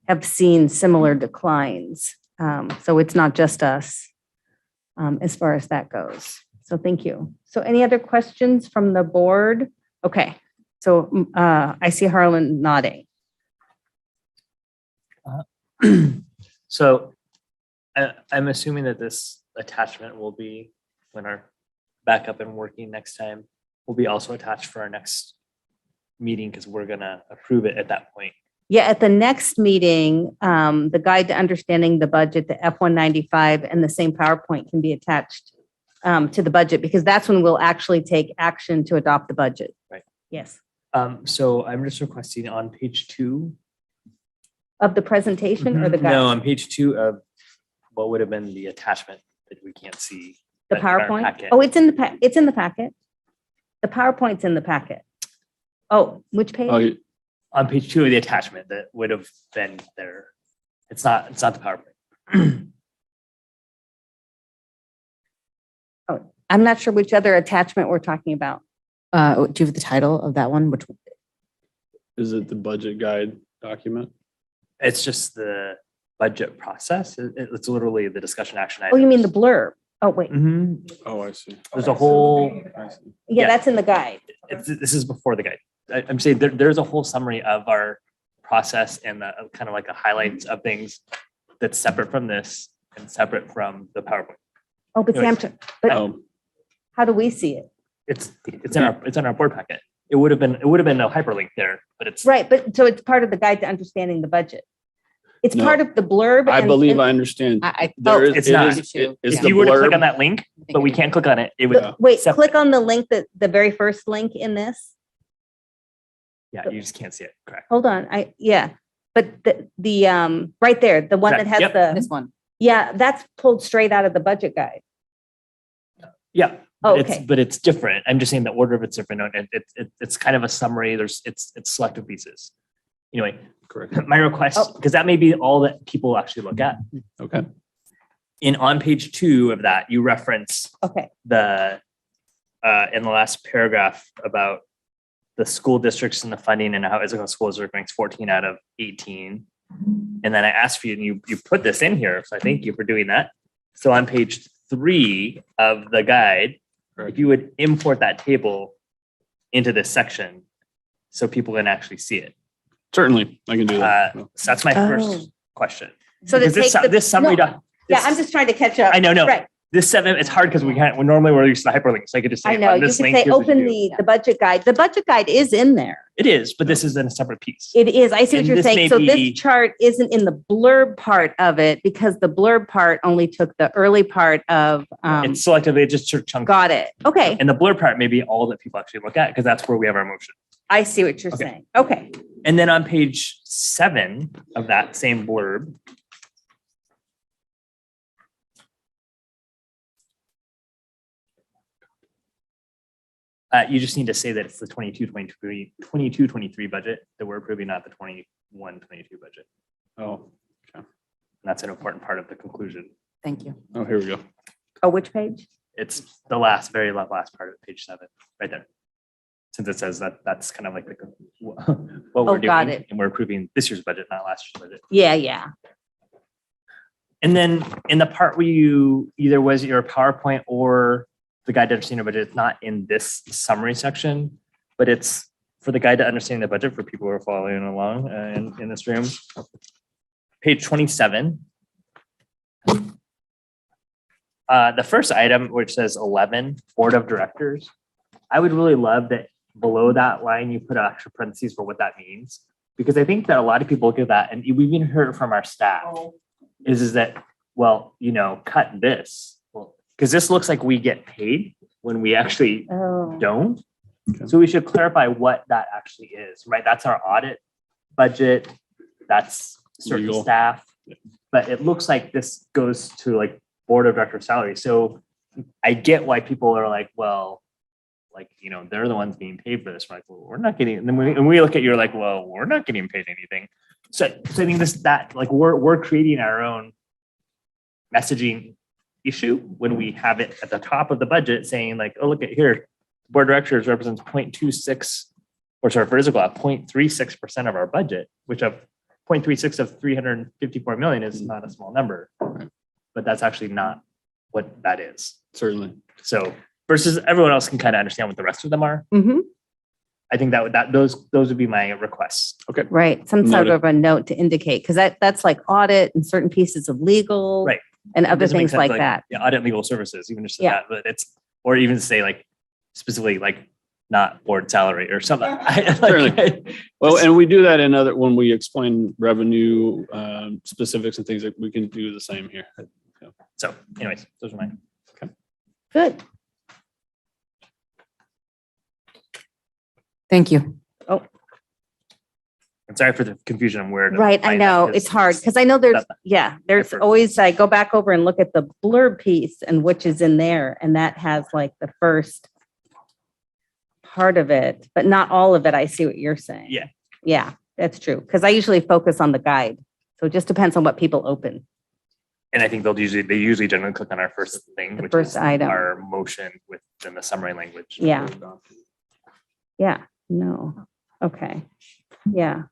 have seen similar declines. So it's not just us as far as that goes. So thank you. So any other questions from the board? Okay. So I see Harlan nodding. So I'm assuming that this attachment will be, when our back up and working next time, will be also attached for our next meeting because we're going to approve it at that point. Yeah, at the next meeting, the guide to understanding the budget, the F-195, and the same PowerPoint can be attached to the budget because that's when we'll actually take action to adopt the budget. Right. Yes. So I'm just requesting on page 2 Of the presentation or the guide? No, on page 2 of what would have been the attachment that we can't see. The in our PowerPoint? packet. Oh, it's in the it's in the packet. The PowerPoint's in the packet. Oh, which page? Oh, On page 2 of the attachment that would have been there. It's not the PowerPoint. Oh, I'm not sure which other attachment we're talking about. Do you have the title of that one? Which is it the budget guide document? It's just the budget process. It's literally the discussion action Oh, item. you mean the blurb? Oh, wait. Oh, I see. There's a whole, I see. Yeah, that's in the guide. this is before the guide. I'm saying there's a whole summary of our process and kind of like a highlights of things that's separate from this and separate from the PowerPoint. Oh, but Anyways, Sam, but Oh, how do we see it? It's in our board packet. It would have been a hyperlink there, but it's Right, but so it's part of the guide to understanding the budget. It's No. part of the blurb. I and- believe and- I understand. Oh, it's not. Is if the you were to click blurb- on that link, but we can't click on it, it would. But wait, separate. click on the link the very first link in this. Yeah, you just can't see it. Correct. Hold on, but the right there, the one that has Yep. the, this one? yeah, that's pulled straight out of the budget guide. Yeah. Oh, But okay. it's different. I'm just saying the order of it's different. And it's kind of a summary. It's selective pieces. Anyway, Correct. my request, because that may be all that people actually look at. Okay. On page 2 of that, you reference Okay, the in the last paragraph about the school districts and the funding and how Issaquah School District ranks 14 out of 18. And then I asked for you, and you put this in here. So I thank you for doing that. So on page 3 of the guide, if you would import that table into this section so people can actually see it. Certainly, I can do that. So that's my Oh. first question. so to Because take the. this summary, no, doc- Yeah, this- I'm just trying to catch up. I know, no. Right, This 7, it's hard because we normally we're used to hyperlinks. So I could just say I know, on you could this link. say, here's what you open do. the budget guide. The budget guide is in there. It is, but this is in a separate piece. It is. I see what And you're this saying. may So be- this chart isn't in the blurb part of it because the blurb part only took the early part of, It's selectively, it just sort of chunks. got it. Okay, And the blur part may be all that people actually look at because that's where we have our motion. I see what you're Okay. saying. Okay. And then on page 7 of that same blurb, you just need to say that it's the 22-23 budget that we're approving, not the 21-22 budget. Oh, And that's an important part of the conclusion. Thank you. oh, here we go. Oh, which page? It's the very last part of page 7, right there. Since it says that's kind of like what we're Oh, got doing, it. and we're approving this year's budget, not last year's budget. Yeah. And then in the part where you either was your PowerPoint or the guide to understanding the budget, it's not in this summary section, but it's for the guide to understanding the budget for people who are following along in this room. Page 27. The first item, which says 11, Board of Directors. I would really love that below that line, you put extra parentheses for what that means. Because I think that a lot of people look at that, and we've even heard it from our staff, is that, well, cut this. Well, because this looks like we get paid when we actually Oh, don't. Okay. So we should clarify what that actually is, right? That's our audit budget. That's certain Legal. staff. but it looks like this goes to like board of director salary. So I get why people are like, well, like, you know, they're the ones being paid for this. We're like, well, we're not getting, and then we look at you're like, well, we're not getting paid anything. So I think that like we're creating our own messaging issue when we have it at the top of the budget saying like, oh, look at here, board of directors represents 0.26, or sorry, for Issaquah, 0.36% of our budget, which of 0.36 of 354 million is not a small number, but that's actually not what that is. Certainly. So versus everyone else can kind of understand what the rest of them are. Mhm. I think those would be my requests. Okay. Right. Some sort Noted. of a note to indicate, because that's like audit and certain pieces of legal. Right. And other Doesn't make things sense, like that. Yeah, audit legal services, even just Yeah. that, but it's, or even say like specifically like not board salary or something. Certainly. Well, and we do that in other, when we explain revenue specifics and things that we can do the same here. So anyways, those are mine. Good. Thank you. I'm sorry for the confusion on where. to Right. I find that, know 'cause it's hard because I know there's, that- there's Effort. always, I go back over and look at the blurb piece and which is in there. And that has like the first part of it, but not all of it. I see what you're saying. Yeah. Yeah, that's true. Because I usually focus on the guide. So it just depends on what people open. And I think they usually generally click on our first thing, The which first is item. our motion within the summary language. Yeah. Yeah, no. Okay. Yeah.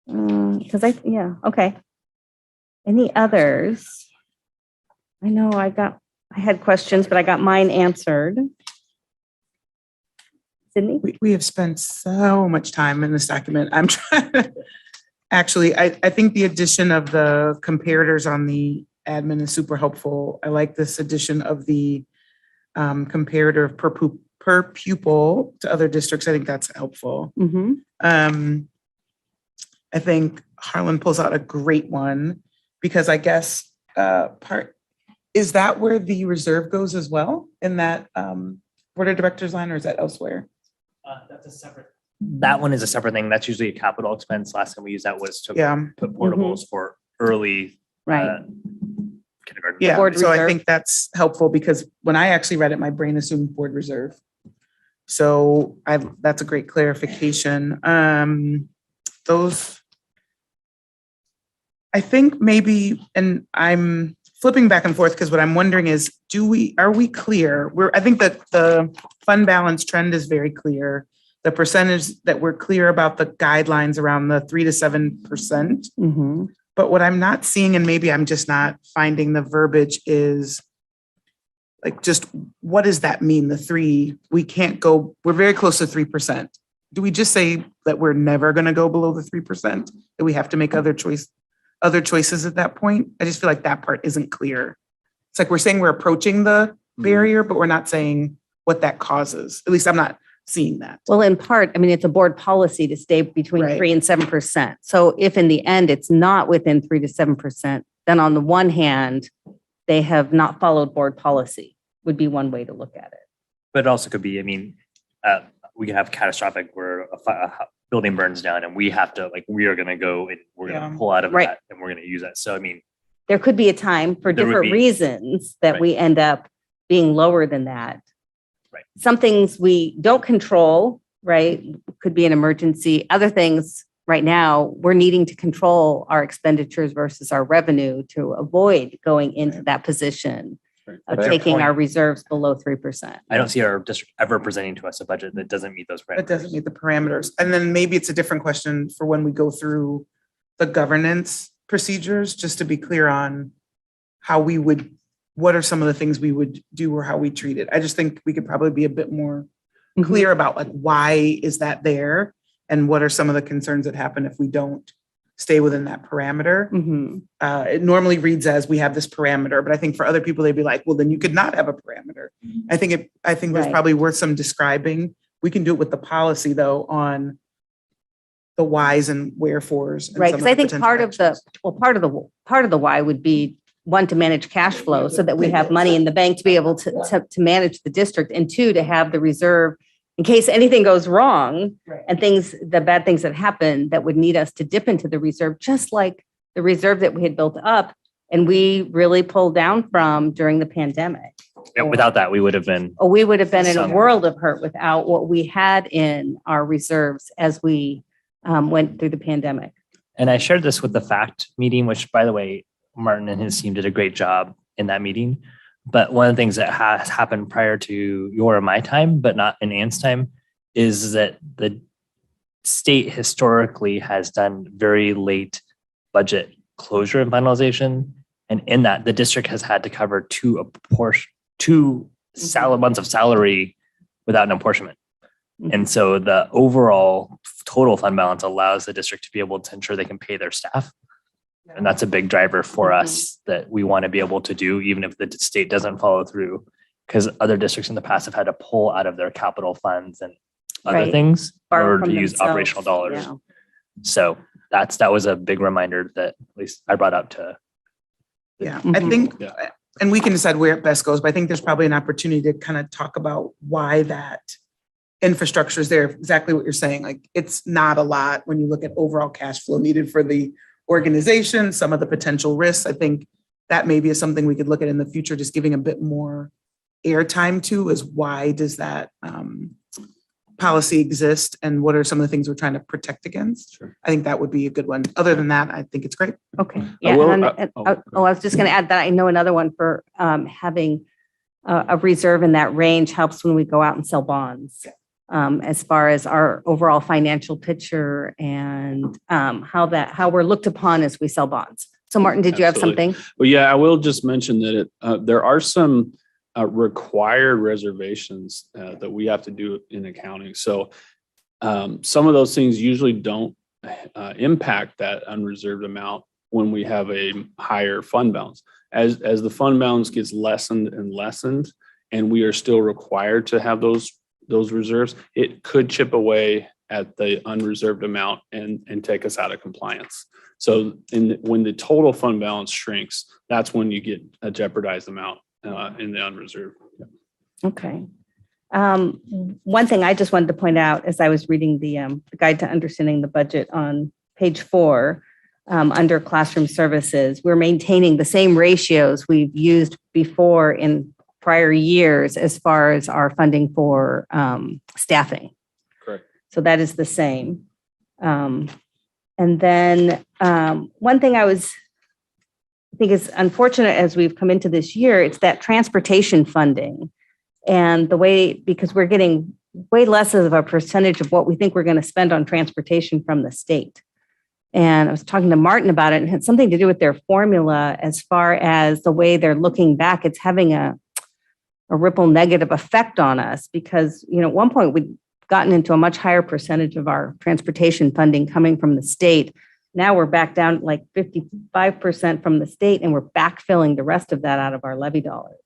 Because okay. Any others? I know I had questions, but I got mine answered. Sydney? We have spent so much time in this document. I'm trying to, actually, I think the addition of the comparators on the admin is super helpful. I like this addition of the comparator per pupil to other districts. I think that's helpful. Mm-hmm. I think Harlan pulls out a great one because I guess is that where the reserve goes as well in that board of directors line, or is that elsewhere? That's a separate. That one is a separate thing. That's usually a capital expense. Last time we used that was to Yeah. put portables for early Right. kindergarten. Yeah, Board so I reserve. think that's helpful because when I actually read it, my brain assumed board reserve. So that's a great clarification. Those, I think maybe, and I'm flipping back and forth because what I'm wondering is, are we clear? I think that the fund balance trend is very clear. The percentage that we're clear about the guidelines around the 3 to 7%. Mm-hmm. But what I'm not seeing, and maybe I'm just not finding the verbiage, is like, just what does that mean? The 3, we can't go, we're very close to 3%. Do we just say that we're never going to go below the 3%? That we have to make other choices at that point? I just feel like that part isn't clear. It's like we're saying we're approaching the barrier, but we're not saying what that causes. At least I'm not seeing that. Well, in part, I mean, it's a board policy to stay between Right. 3 and 7%. So if in the end it's not within 3 to 7%, then on the one hand, they have not followed board policy, would be one way to look at it. But it also could be, I mean, we can have catastrophic where a building burns down and we have to, like, we are going to go and we're going Yeah. to pull out of Right. that and we're going to use that. So, I mean, There could be a time for There would different be. reasons that Right. we end up being lower than that. Right. Some things we don't control, right? Could be an emergency. Other things right now, we're needing to control our expenditures versus our revenue to avoid going into that position Right. of Fair taking point. our reserves below 3%. I don't see our district ever presenting to us a budget that doesn't meet those parameters. That doesn't meet the parameters. And then maybe it's a different question for when we go through the governance procedures, just to be clear on what are some of the things we would do or how we treat it. I just think we could probably be a bit more clear about like, why is that there? And what are some of the concerns that happen if we don't stay within that parameter? Mhm. It normally reads as we have this parameter, but I think for other people, they'd be like, well, then you could not have a parameter. I think there's Right. probably worth some describing. We can do it with the policy though, on the whys and wherefores. and Right, some because of I the think potential part of the, actions. well, part of the why would be, one, to manage cash flow so that we have money in the bank to be able to manage the district, and two, to have the reserve in case anything goes wrong and the bad things that happen that would need us to dip into the reserve, just like the reserve that we had built up and we really pulled down from during the pandemic. Yeah, without that, we would have been. Oh, we would have been in a Some- world of hurt without what we had in our reserves as we went through the pandemic. And I shared this with the FACT meeting, which, by the way, Martin and his team did a great job in that meeting. But one of the things that has happened prior to your or my time, but not in Ann's time, is that the state historically has done very late budget closure and finalization. And in that, the district has had to cover two months of salary without an apportionment. And so the overall total fund balance allows the district to be able to ensure they can pay their staff. And that's a big driver for us that we want to be able to do, even if the state doesn't follow through, because other districts in the past have had to pull out of their capital funds and other Right. things in Borrow order to from use themselves, operational dollars. yeah. So that was a big reminder that at least I brought up to. Yeah, I think, Yeah. and we can decide where it best goes, but I think there's probably an opportunity to kind of talk about why that infrastructure is there. Exactly what you're saying. Like, it's not a lot when you look at overall cash flow needed for the organization, some of the potential risks. I think that maybe is something we could look at in the future, just giving a bit more airtime to, is why does that policy exist and what are some of the things we're trying to protect against? Sure. I think that would be a good one. Other than that, I think it's great. Okay. Yeah. will- I was just going to add that I know another one for having a reserve in that range helps when we go out and sell bonds. As far as our overall financial picture and how we're looked upon as we sell bonds. So Martin, did you have Absolutely. something? Well, yeah, I will just mention that there are some required reservations that we have to do in accounting. So some of those things usually don't impact that unreserved amount when we have a higher fund balance. As the fund balance gets lessened and lessened, and we are still required to have those reserves, it could chip away at the unreserved amount and take us out of compliance. So when the total fund balance shrinks, that's when you get a jeopardized amount in the unreserved. Okay. One thing I just wanted to point out as I was reading the Guide to Understanding the Budget on page 4, under classroom services, we're maintaining the same ratios we've used before in prior years as far as our funding for staffing. Correct. So that is the same. And then one thing I think is unfortunate as we've come into this year, it's that transportation funding and the way, because we're getting way less of a percentage of what we think we're going to spend on transportation from the state. And I was talking to Martin about it, and it had something to do with their formula as far as the way they're looking back. It's having a ripple negative effect on us because, at one point we'd gotten into a much higher percentage of our transportation funding coming from the state. Now we're back down like 55% from the state, and we're backfilling the rest of that out of our levy dollars.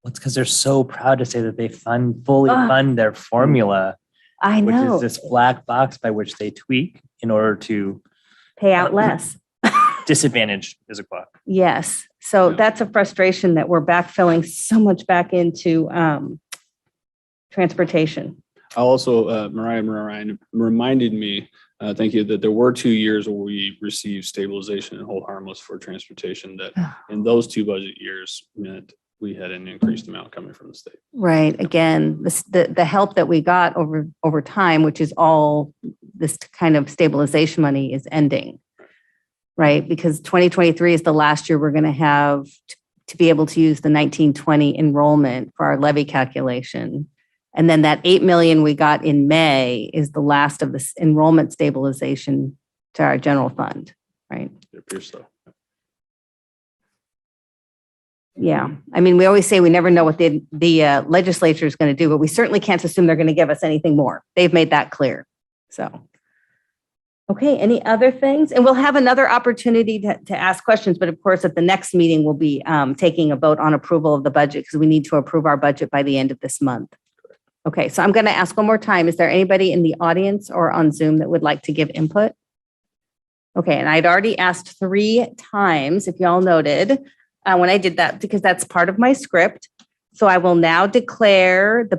Well, it's because they're so proud to say that they fully fund their formula, I which know. is this black box by which they tweak in order to Pay out less. disadvantage Issaquah. Yes. So that's a frustration that we're backfilling so much back into transportation. Also, Mariah reminded me, thank you, that there were 2 years where we received stabilization and hold harmless for transportation that in those 2 budget years meant we had an increased amount coming from the state. Right. Again, the help that we got over time, which is all this kind of stabilization money, is ending. Right. Because 2023 is the last year we're going to have to be able to use the 1920 enrollment for our levy calculation. And then that 8 million we got in May is the last of this enrollment stabilization to our general fund. Right. It appears so. Yeah. I mean, we always say we never know what the legislature is going to do, but we certainly can't assume they're going to give us anything more. They've made that clear. So, okay. Any other things? And we'll have another opportunity to ask questions. But of course, at the next meeting, we'll be taking a vote on approval of the budget because we need to approve our budget by the end of this month. Okay. So I'm going to ask one more time. Is there anybody in the audience or on Zoom that would like to give input? Okay. And I'd already asked 3 times, if y'all noted, when I did that, because that's part of my script. So I will now declare the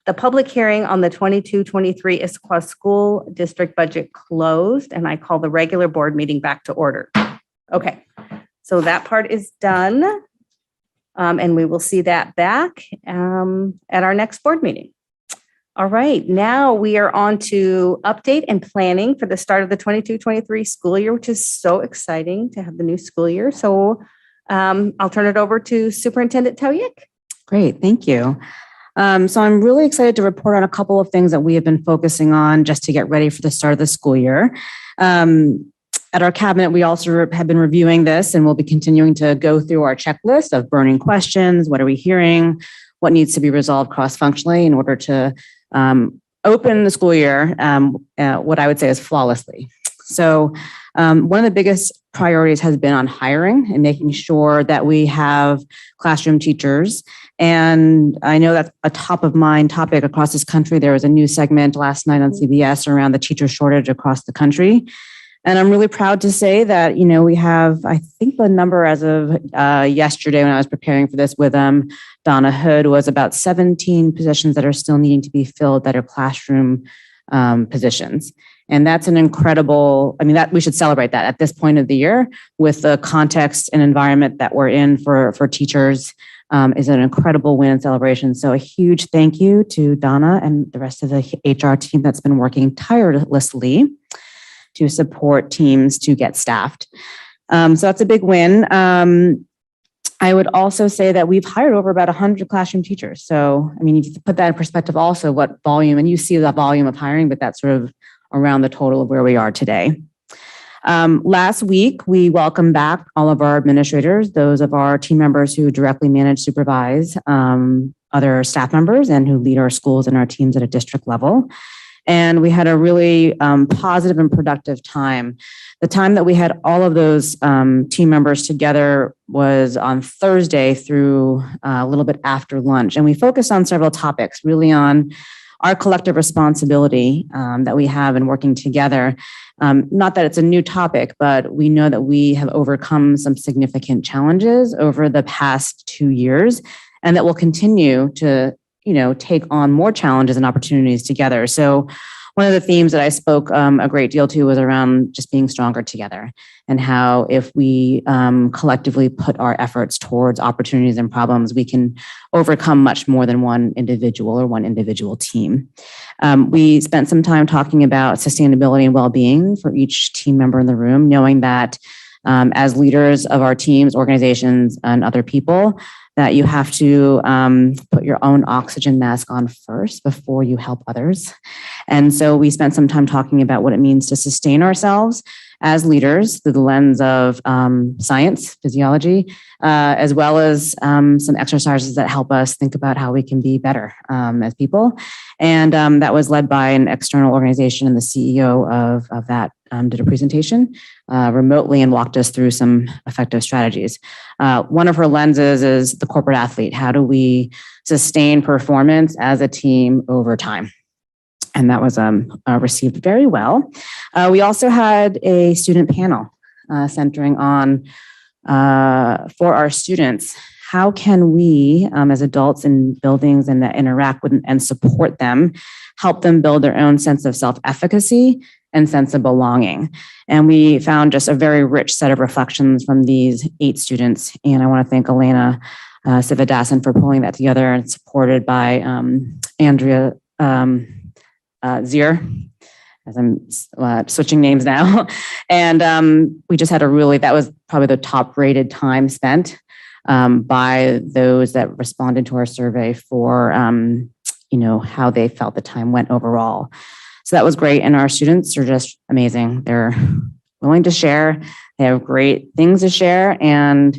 the public hearing on the 22-23 Issaquah School District budget closed, and I call the regular board meeting back to order. Okay, so that part is done. And we will see that back at our next board meeting. All right, now we are on to update and planning for the start of the 22-23 school year, which is so exciting to have the new school year. So I'll turn it over to Superintendent Tawyik. Great, thank you. So I'm really excited to report on a couple of things that we have been focusing on just to get ready for the start of the school year. At our cabinet, we also have been reviewing this, and we'll be continuing to go through our checklist of burning questions. What are we hearing? What needs to be resolved cross-functionally in order to open the school year, what I would say is flawlessly. So one of the biggest priorities has been on hiring and making sure that we have classroom teachers. And I know that's a top of mind topic across this country. There was a new segment last night on CBS around the teacher shortage across the country. And I'm really proud to say that, you know, we have, I think the number as of yesterday when I was preparing for this with Donna Hood was about 17 positions that are still needing to be filled that are classroom positions. And that's an incredible, I mean, that we should celebrate that at this point of the year with the context and environment that we're in for teachers is an incredible win and celebration. So a huge thank you to Donna and the rest of the HR team that's been working tirelessly to support teams to get staffed. So that's a big win. I would also say that we've hired over about 100 classroom teachers. So, I mean, if you put that in perspective also, what volume, and you see the volume of hiring, but that's sort of around the total of where we are today. Last week, we welcomed back all of our administrators, those of our team members who directly manage, supervise other staff members and who lead our schools and our teams at a district level. And we had a really positive and productive time. The time that we had all of those team members together was on Thursday through a little bit after lunch. And we focused on several topics, really on our collective responsibility that we have in working together. Not that it's a new topic, but we know that we have overcome some significant challenges over the past 2 years, and that we'll continue to take on more challenges and opportunities together. So one of the themes that I spoke a great deal to was around just being stronger together, and how if we collectively put our efforts towards opportunities and problems, we can overcome much more than one individual or one individual team. We spent some time talking about sustainability and well-being for each team member in the room, knowing that as leaders of our teams, organizations, and other people, that you have to put your own oxygen mask on first before you help others. And so we spent some time talking about what it means to sustain ourselves as leaders through the lens of science, physiology, as well as some exercises that help us think about how we can be better as people. And that was led by an external organization, and the CEO of that did a presentation remotely and walked us through some effective strategies. One of her lenses is the corporate athlete. How do we sustain performance as a team over time? And that was received very well. We also had a student panel centering on, for our students, how can we as adults in buildings and that interact with and support them, help them build their own sense of self-efficacy and sense of belonging. And we found just a very rich set of reflections from these 8 students. And I want to thank Ayanna Meisner for pulling that together, and supported by Andrea Zier, as I'm switching names now. And we just had that was probably the top rated time spent by those that responded to our survey for, how they felt the time went overall. So that was great. And our students are just amazing. They're willing to share. They have great things to share. And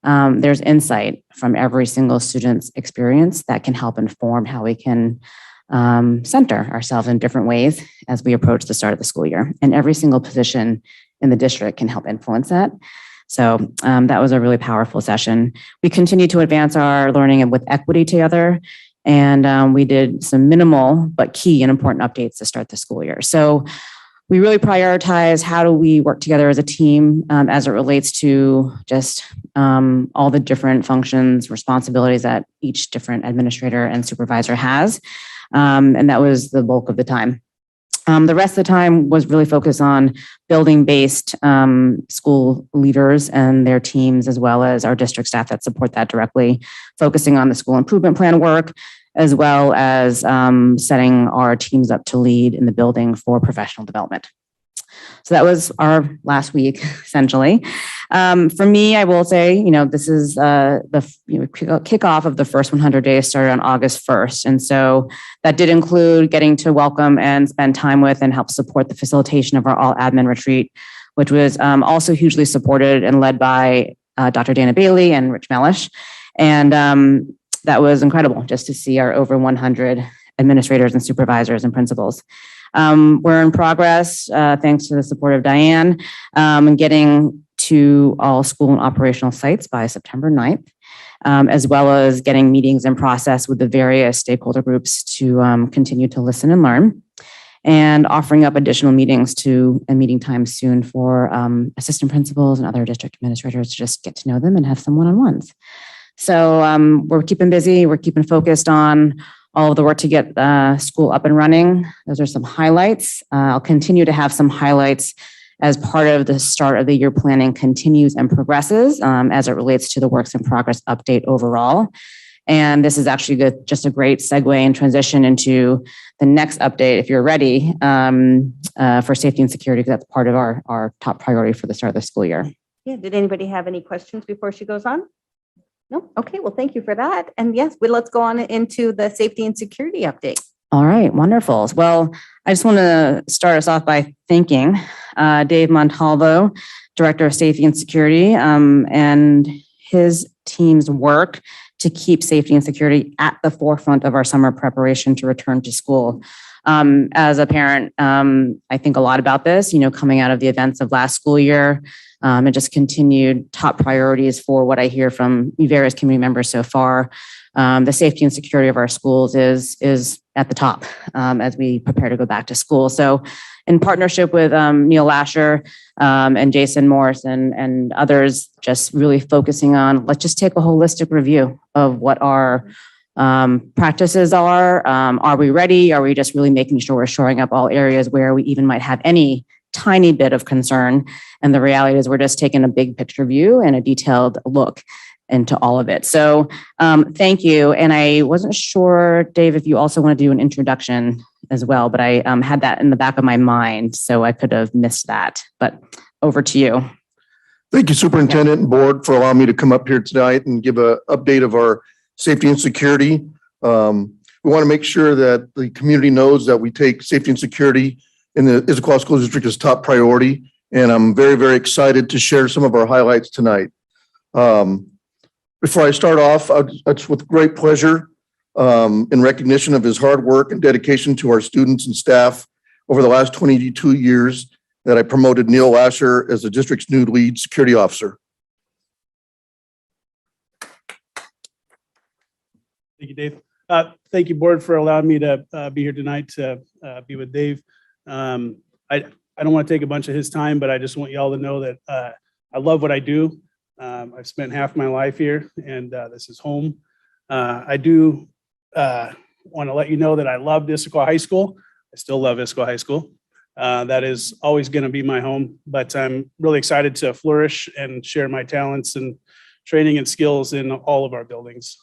there's insight from every single student's experience that can help inform how we can center ourselves in different ways as we approach the start of the school year. And every single position in the district can help influence that. So that was a really powerful session. We continue to advance our learning with equity together. And we did some minimal but key and important updates to start the school year. So we really prioritize how do we work together as a team as it relates to just all the different functions, responsibilities that each different administrator and supervisor has. And that was the bulk of the time. The rest of the time was really focused on building-based school leaders and their teams, as well as our district staff that support that directly, focusing on the school improvement plan work, as well as setting our teams up to lead in the building for professional development. So that was our last week, essentially. For me, I will say, this is the kickoff of the first 100 days started on August 1st. And so that did include getting to welcome and spend time with and help support the facilitation of our all admin retreat, which was also hugely supported and led by Dr. Dana Bailey and Rich Mellish. And that was incredible just to see our over 100 administrators and supervisors and principals. We're in progress, thanks to the support of Diane, and getting to all school and operational sites by September 9th, as well as getting meetings in process with the various stakeholder groups to continue to listen and learn, and offering up additional meetings and meeting times soon for assistant principals and other district administrators to just get to know them and have some one-on-ones. So we're keeping busy, we're keeping focused on all of the work to get school up and running. Those are some highlights. I'll continue to have some highlights as part of the start of the year planning continues and progresses as it relates to the works in progress update overall. And this is actually just a great segue and transition into the next update, if you're ready, for safety and security, because that's part of our top priority for the start of the school year. Yeah, did anybody have any questions before she goes on? No? Okay, well, thank you for that. And yes, let's go on into the safety and security update. All right, wonderful. Well, I just want to start us off by thanking Dave Montalvo, Director of Safety and Security, and his team's work to keep safety and security at the forefront of our summer preparation to return to school. As a parent, I think a lot about this, coming out of the events of last school year, and just continued top priorities for what I hear from various community members so far. The safety and security of our schools is at the top as we prepare to go back to school. So in partnership with Neil Lasher and Jason Morris and others, just really focusing on, let's just take a holistic review of what our practices are. Are we ready? Are we just really making sure we're shoring up all areas where we even might have any tiny bit of concern? And the reality is we're just taking a big picture view and a detailed look into all of it. So thank you. And I wasn't sure, Dave, if you also want to do an introduction as well, but I had that in the back of my mind, so I could have missed that. But over to you. Thank you, Superintendent and Board, for allowing me to come up here tonight and give an update of our safety and security. We want to make sure that the community knows that we take safety and security in the Issaquah School District as top priority. And I'm very, very excited to share some of our highlights tonight. Before I start off, it's with great pleasure in recognition of his hard work and dedication to our students and staff over the last 22 years that I promoted Neil Lasher as the district's new lead security officer. Thank you, Dave. Thank you, Board, for allowing me to be here tonight to be with Dave. I don't want to take a bunch of his time, but I just want you all to know that I love what I do. I've spent half my life here, and this is home. I do want to let you know that I loved Issaquah High School. I still love Issaquah High School. That is always going to be my home, but I'm really excited to flourish and share my talents and training and skills in all of our buildings.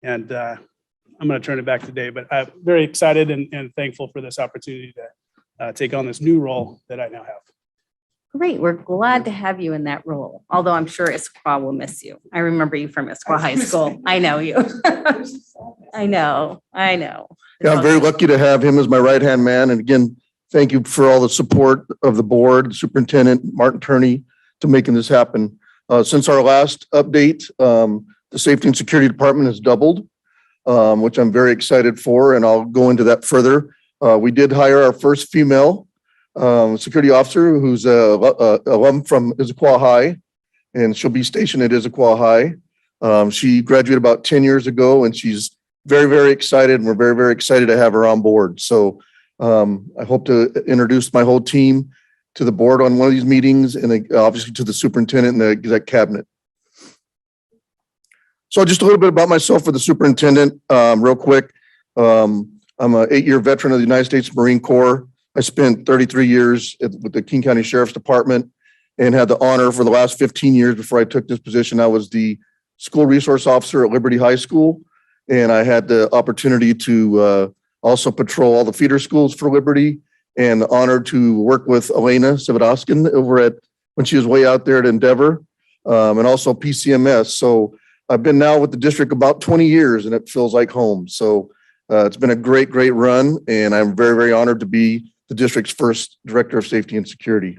And I'm going to turn it back to Dave, but I'm very excited and thankful for this opportunity to take on this new role that I now have. Great. We're glad to have you in that role, although I'm sure Esqua will miss you. I remember you from Esqua High School. I know you. I know. Yeah, I'm very lucky to have him as my right-hand man. And again, thank you for all the support of the board, the superintendent, Martin Turney, to making this happen. Since our last update, the safety and security department has doubled, which I'm very excited for, and I'll go into that further. We did hire our first female security officer who's a alum from Issaquah High, and she'll be stationed at Issaquah High. She graduated about 10 years ago, and she's very, very excited, and we're very, very excited to have her on board. So I hope to introduce my whole team to the board on one of these meetings, and obviously to the superintendent and the exec cabinet. So just a little bit about myself for the superintendent, real quick. I'm an 8-year veteran of the United States Marine Corps. I spent 33 years with the King County Sheriff's Department and had the honor for the last 15 years before I took this position. I was the school resource officer at Liberty High School, and I had the opportunity to also patrol all the feeder schools for Liberty, and the honor to work with Ayanna Meisner over at, when she was way out there at Endeavor, and also PCMS. So I've been now with the district about 20 years, and it feels like home. So it's been a great, great run, and I'm very, very honored to be the district's first Director of Safety and Security.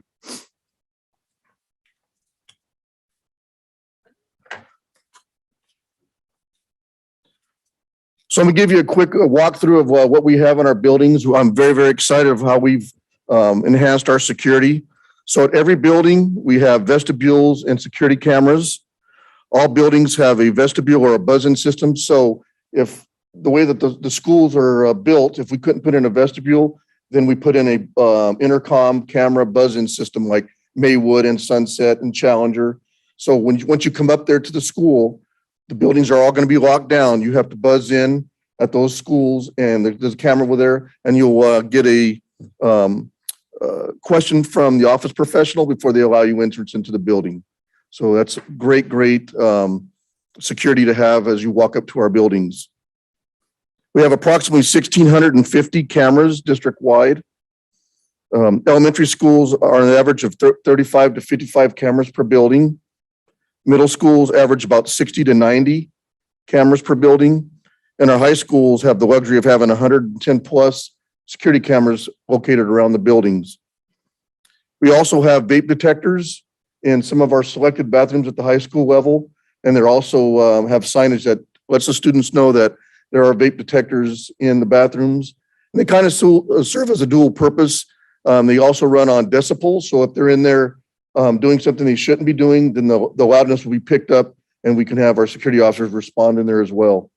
So I'm gonna give you a quick walkthrough of what we have in our buildings. I'm very, very excited of how we've enhanced our security. So at every building, we have vestibules and security cameras. All buildings have a vestibule or a buzz-in system. So if the way that the schools are built, if we couldn't put in a vestibule, then we put in a intercom camera buzz-in system like Maywood and Sunset and Challenger. So once you come up there to the school, the buildings are all going to be locked down. You have to buzz in at those schools, and there's a camera over there, and you'll get a question from the office professional before they allow you entrance into the building. So that's great, great security to have as you walk up to our buildings. We have approximately 1,650 cameras district-wide. Elementary schools are an average of 35 to 55 cameras per building. Middle schools average about 60 to 90 cameras per building. And our high schools have the luxury of having 110 plus security cameras located around the buildings. We also have vape detectors in some of our selected bathrooms at the high school level. And they also have signage that lets the students know that there are vape detectors in the bathrooms. And they kind of serve as a dual purpose. They also run on decibels. So if they're in there doing something they shouldn't be doing, then the loudness will be picked up, and we can have our security officers respond in there as well.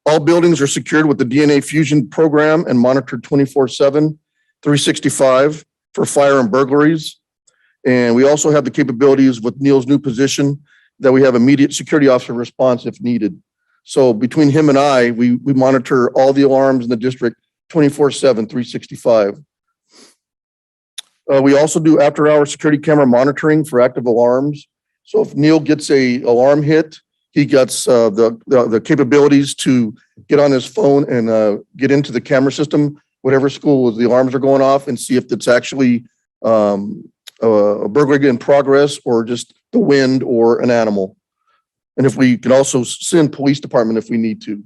All buildings are secured with the DNA Fusion program and monitored 24/7, 365 for fire and burglaries. And we also have the capabilities with Neil's new position that we have immediate security officer response if needed. So between him and I, we monitor all the alarms in the district 24/7, 365. We also do after-hour security camera monitoring for active alarms. So if Neil gets a alarm hit, he gets the capabilities to get on his phone and get into the camera system, whatever school the alarms are going off, and see if it's actually a burglary in progress or just the wind or an animal. And if we can also send police department if we need to.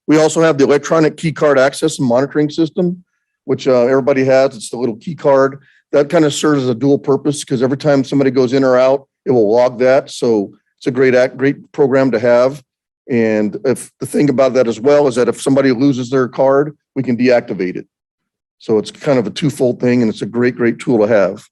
We also have the electronic key card access and monitoring system, which everybody has. It's the little key card. That kind of serves as a dual purpose because every time somebody goes in or out, it will log that. So it's a great program to have. And if the thing about that as well is that if somebody loses their card, we can deactivate it. So it's kind of a twofold thing, and it's a great, great tool to have.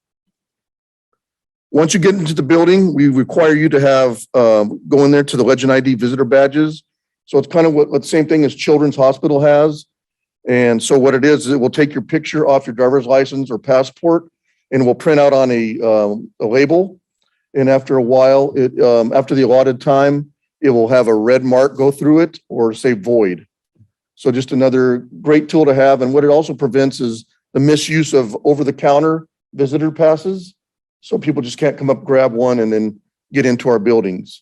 Once you get into the building, we require you to have go in there to the Legend ID visitor badges. So it's kind of what the same thing as Children's Hospital has. And so what it is it will take your picture off your driver's license or passport, and it will print out on a label. And after a while, after the allotted time, it will have a red mark go through it or say void. So just another great tool to have. And what it also prevents is the misuse of over-the-counter visitor passes. So people just can't come up, grab one, and then get into our buildings.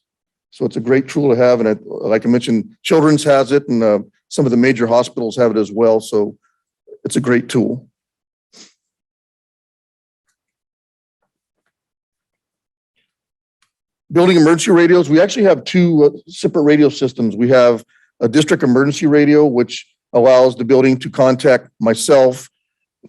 So it's a great tool to have. And like I mentioned, Children's has it, and some of the major hospitals have it as well. So it's a great tool. Building emergency radios. We actually have two separate radio systems. We have a district emergency radio, which allows the building to contact myself,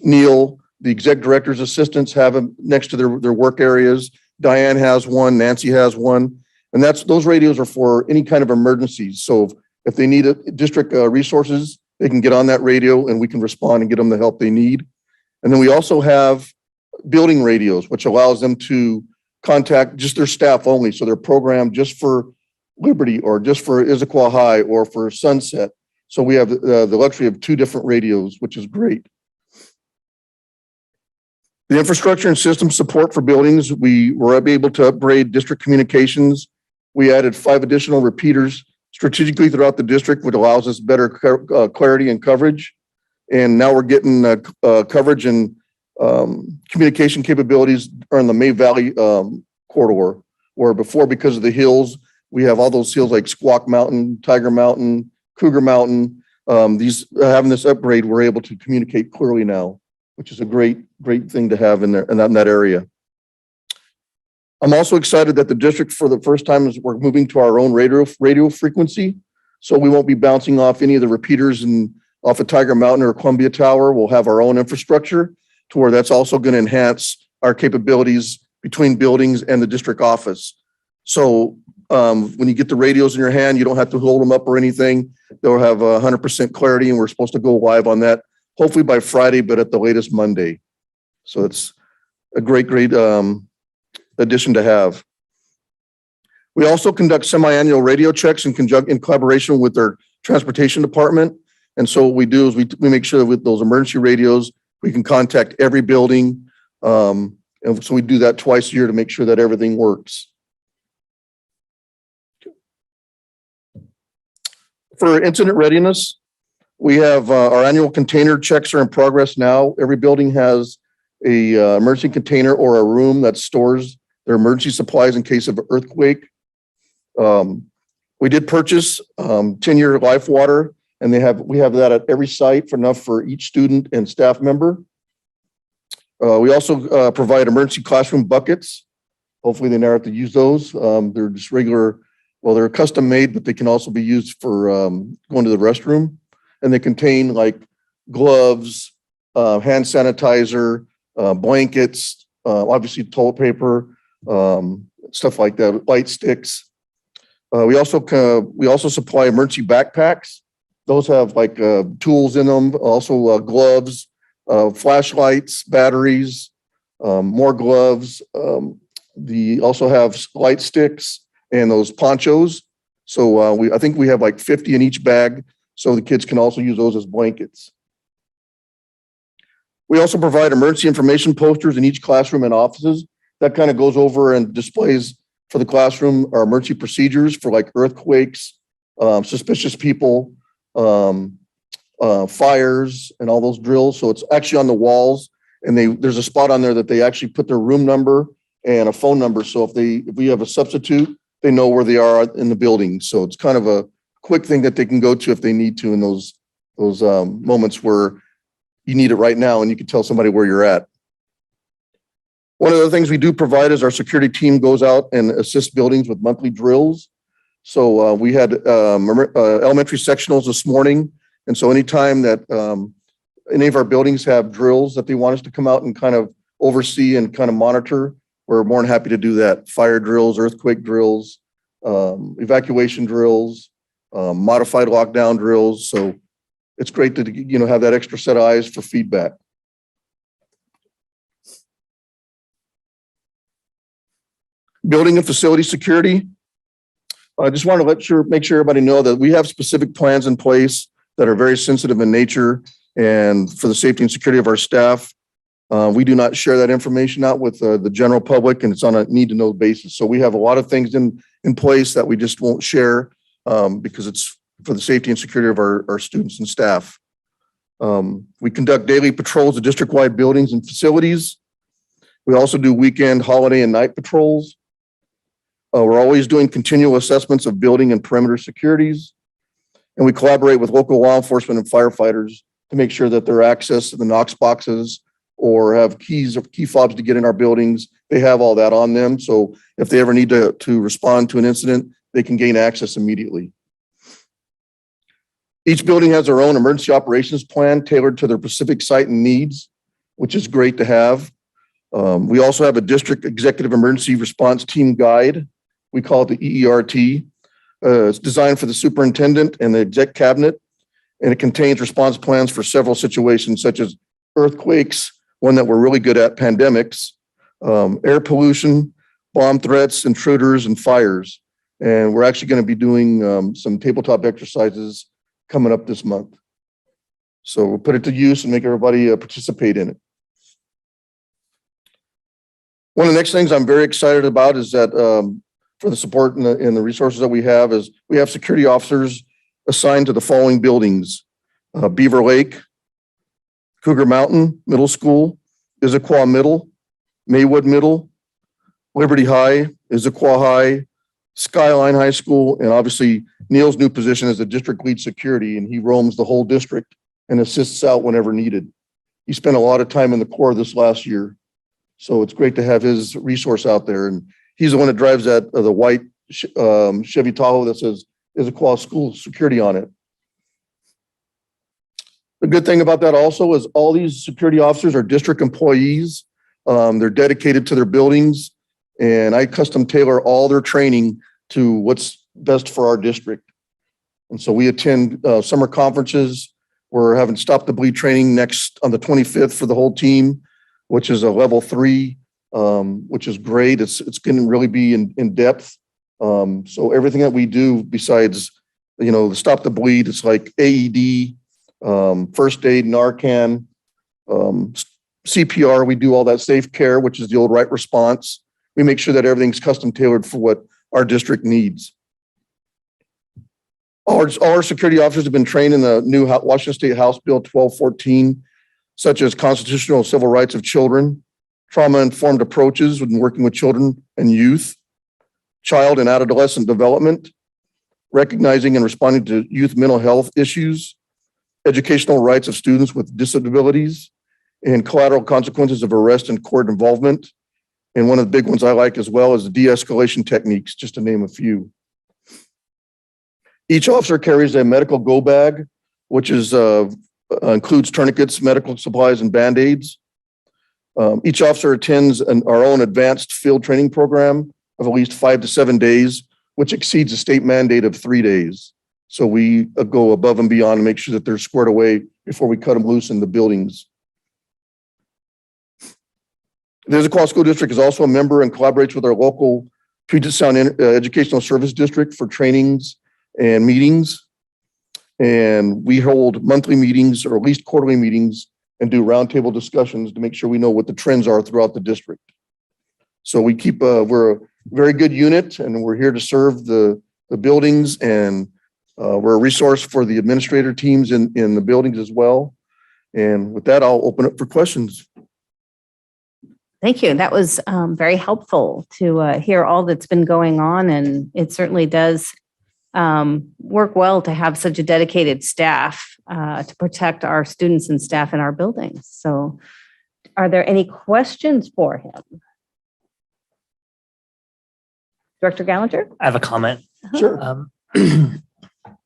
Neil, the exec director's assistants have them next to their work areas. Diane has one, Nancy has one. And those radios are for any kind of emergencies. So if they need district resources, they can get on that radio and we can respond and get them the help they need. And then we also have building radios, which allows them to contact just their staff only. So they're programmed just for Liberty or just for Issaquah High or for Sunset. So we have the luxury of two different radios, which is great. The infrastructure and system support for buildings, we were able to upgrade district communications. We added 5 additional repeaters strategically throughout the district, which allows us better clarity and coverage. And now we're getting coverage and communication capabilities on the May Valley corridor, where before, because of the hills, we have all those hills like Squawk Mountain, Tiger Mountain, Cougar Mountain. These having this upgrade, we're able to communicate clearly now, which is a great thing to have in there in that area. I'm also excited that the district, for the first time, we're moving to our own radio frequency, so we won't be bouncing off any of the repeaters and off of Tiger Mountain or Columbia Tower. We'll have our own infrastructure to where that's also going to enhance our capabilities between buildings and the district office. So when you get the radios in your hand, you don't have to hold them up or anything. They'll have 100% clarity, and we're supposed to go live on that hopefully by Friday, but at the latest Monday. So it's a great addition to have. We also conduct semi-annual radio checks in collaboration with our transportation department. And so what we do is we make sure that with those emergency radios, we can contact every building. And so we do that twice a year to make sure that everything works. For incident readiness, we have our annual container checks are in progress now. Every building has a emergency container or a room that stores their emergency supplies in case of an earthquake. We did purchase 10-year life water, and we have that at every site for enough for each student and staff member. We also provide emergency classroom buckets. Hopefully they never have to use those. They're just regular, well, they're custom made, but they can also be used for going to the restroom. And they contain like gloves, hand sanitizer, blankets, obviously toilet paper, stuff like that, light sticks. We also supply emergency backpacks. Those have like tools in them, also gloves, flashlights, batteries, more gloves. We also have light sticks and those ponchos. So I think we have like 50 in each bag, so the kids can also use those as blankets. We also provide emergency information posters in each classroom and offices. That kind of goes over and displays for the classroom our emergency procedures for like earthquakes, suspicious people, fires, and all those drills. So it's actually on the walls, and there's a spot on there that they actually put their room number and a phone number. So if we have a substitute, they know where they are in the building. So it's kind of a quick thing that they can go to if they need to in those moments where you need it right now and you can tell somebody where you're at. One of the things we do provide is our security team goes out and assists buildings with monthly drills. So we had elementary sectionals this morning. And so anytime that any of our buildings have drills that they want us to come out and kind of oversee and kind of monitor, we're more than happy to do that. Fire drills, earthquake drills, evacuation drills, modified lockdown drills. So it's great to have that extra set of eyes for feedback. Building and facility security. I just want to make sure everybody know that we have specific plans in place that are very sensitive in nature and for the safety and security of our staff. We do not share that information out with the general public, and it's on a need to know basis. So we have a lot of things in place that we just won't share because it's for the safety and security of our students and staff. We conduct daily patrols of district-wide buildings and facilities. We also do weekend, holiday, and night patrols. We're always doing continual assessments of building and perimeter securities. And we collaborate with local law enforcement and firefighters to make sure that their access to the Knox boxes or have keys or key fobs to get in our buildings, they have all that on them. So if they ever need to respond to an incident, they can gain access immediately. Each building has their own emergency operations plan tailored to their specific site and needs, which is great to have. We also have a district executive emergency response team guide. We call it the EERT. It's designed for the superintendent and the exec cabinet, and it contains response plans for several situations such as earthquakes, one that we're really good at, pandemics, air pollution, bomb threats, intruders, and fires. And we're actually going to be doing some tabletop exercises coming up this month. So we'll put it to use and make everybody participate in it. One of the next things I'm very excited about is that for the support and the resources that we have is we have security officers assigned to the following buildings: Beaver Lake, Cougar Mountain Middle School, Issaquah Middle, Maywood Middle, Liberty High, Issaquah High, Skyline High School, and obviously Neil's new position as the district lead security, and he roams the whole district and assists out whenever needed. He spent a lot of time in the Corps this last year, so it's great to have his resource out there. And he's the one that drives that the white Chevy Tahoe that says Issaquah School Security on it. The good thing about that also is all these security officers are district employees. They're dedicated to their buildings, and I custom tailor all their training to what's best for our district. And so we attend summer conferences. We're having Stop the Bleed training next on the 25th for the whole team, which is a level 3, which is great. It's going to really be in depth. So everything that we do besides, the Stop the Bleed, it's like AED, first aid, Narcan, CPR. We do all that safe care, which is the old right response. We make sure that everything's custom tailored for what our district needs. All our security officers have been trained in the new Washington State House Bill 1214, such as constitutional and civil rights of children, trauma-informed approaches when working with children and youth, child and adolescent development, recognizing and responding to youth mental health issues, educational rights of students with disabilities, and collateral consequences of arrest and court involvement. And one of the big ones I like as well is the de-escalation techniques, just to name a few. Each officer carries a medical go bag, which includes tourniquets, medical supplies, and Band-Aids. Each officer attends our own advanced field training program of at least 5 to 7 days, which exceeds the state mandate of 3 days. So we go above and beyond to make sure that they're squared away before we cut them loose in the buildings. The Issaquah School District is also a member and collaborates with our local Puget Sound Educational Service District for trainings and meetings. And we hold monthly meetings or at least quarterly meetings and do roundtable discussions to make sure we know what the trends are throughout the district. So we're a very good unit, and we're here to serve the buildings, and we're a resource for the administrator teams in the buildings as well. And with that, I'll open up for questions. Thank you. That was very helpful to hear all that's been going on, and it certainly does work well to have such a dedicated staff to protect our students and staff in our buildings. So are there any questions for him? Director Gallagher? I have a comment. Sure.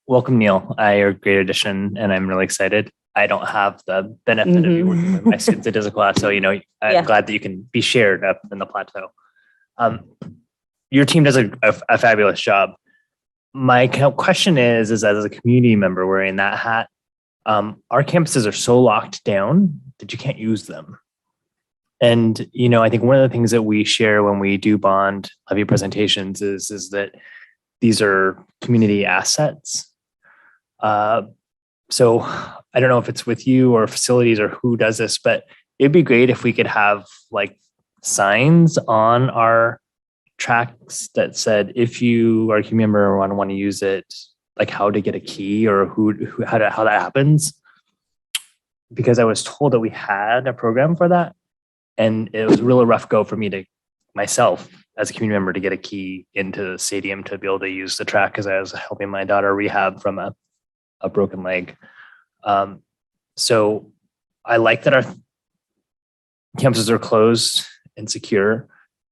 Welcome, Neil. You're a great addition, and I'm really excited. I don't have the benefit of you working with my students at Issaquah, so I'm glad that you can be shared up in the plateau. Your team does a fabulous job. My question is as a community member wearing that hat, our campuses are so locked down that you can't use them. And, I think one of the things that we share when we do bond levy presentations is that these are community assets. So I don't know if it's with you or facilities or who does this, but it'd be great if we could have like signs on our tracks that said, if you are a community member and want to use it, like how to get a key or how that happens. Because I was told that we had a program for that. And it was a really rough go for me myself as a community member to get a key into the stadium to be able to use the track because I was helping my daughter rehab from a broken leg. So I like that our campuses are closed and secure.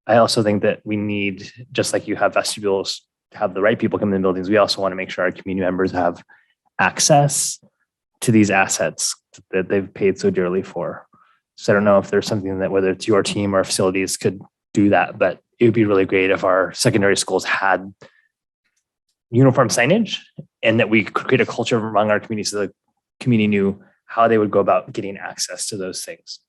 I also think that we need, just like you have vestibules to have the right people come in the buildings, we also want to make sure our community members have access to these assets that they've paid so dearly for. So I don't know if there's something that, whether it's your team or facilities, could do that, but it would be really great if our secondary schools had uniform signage and that we could create a culture among our community so the community knew how they would go about getting access to those things.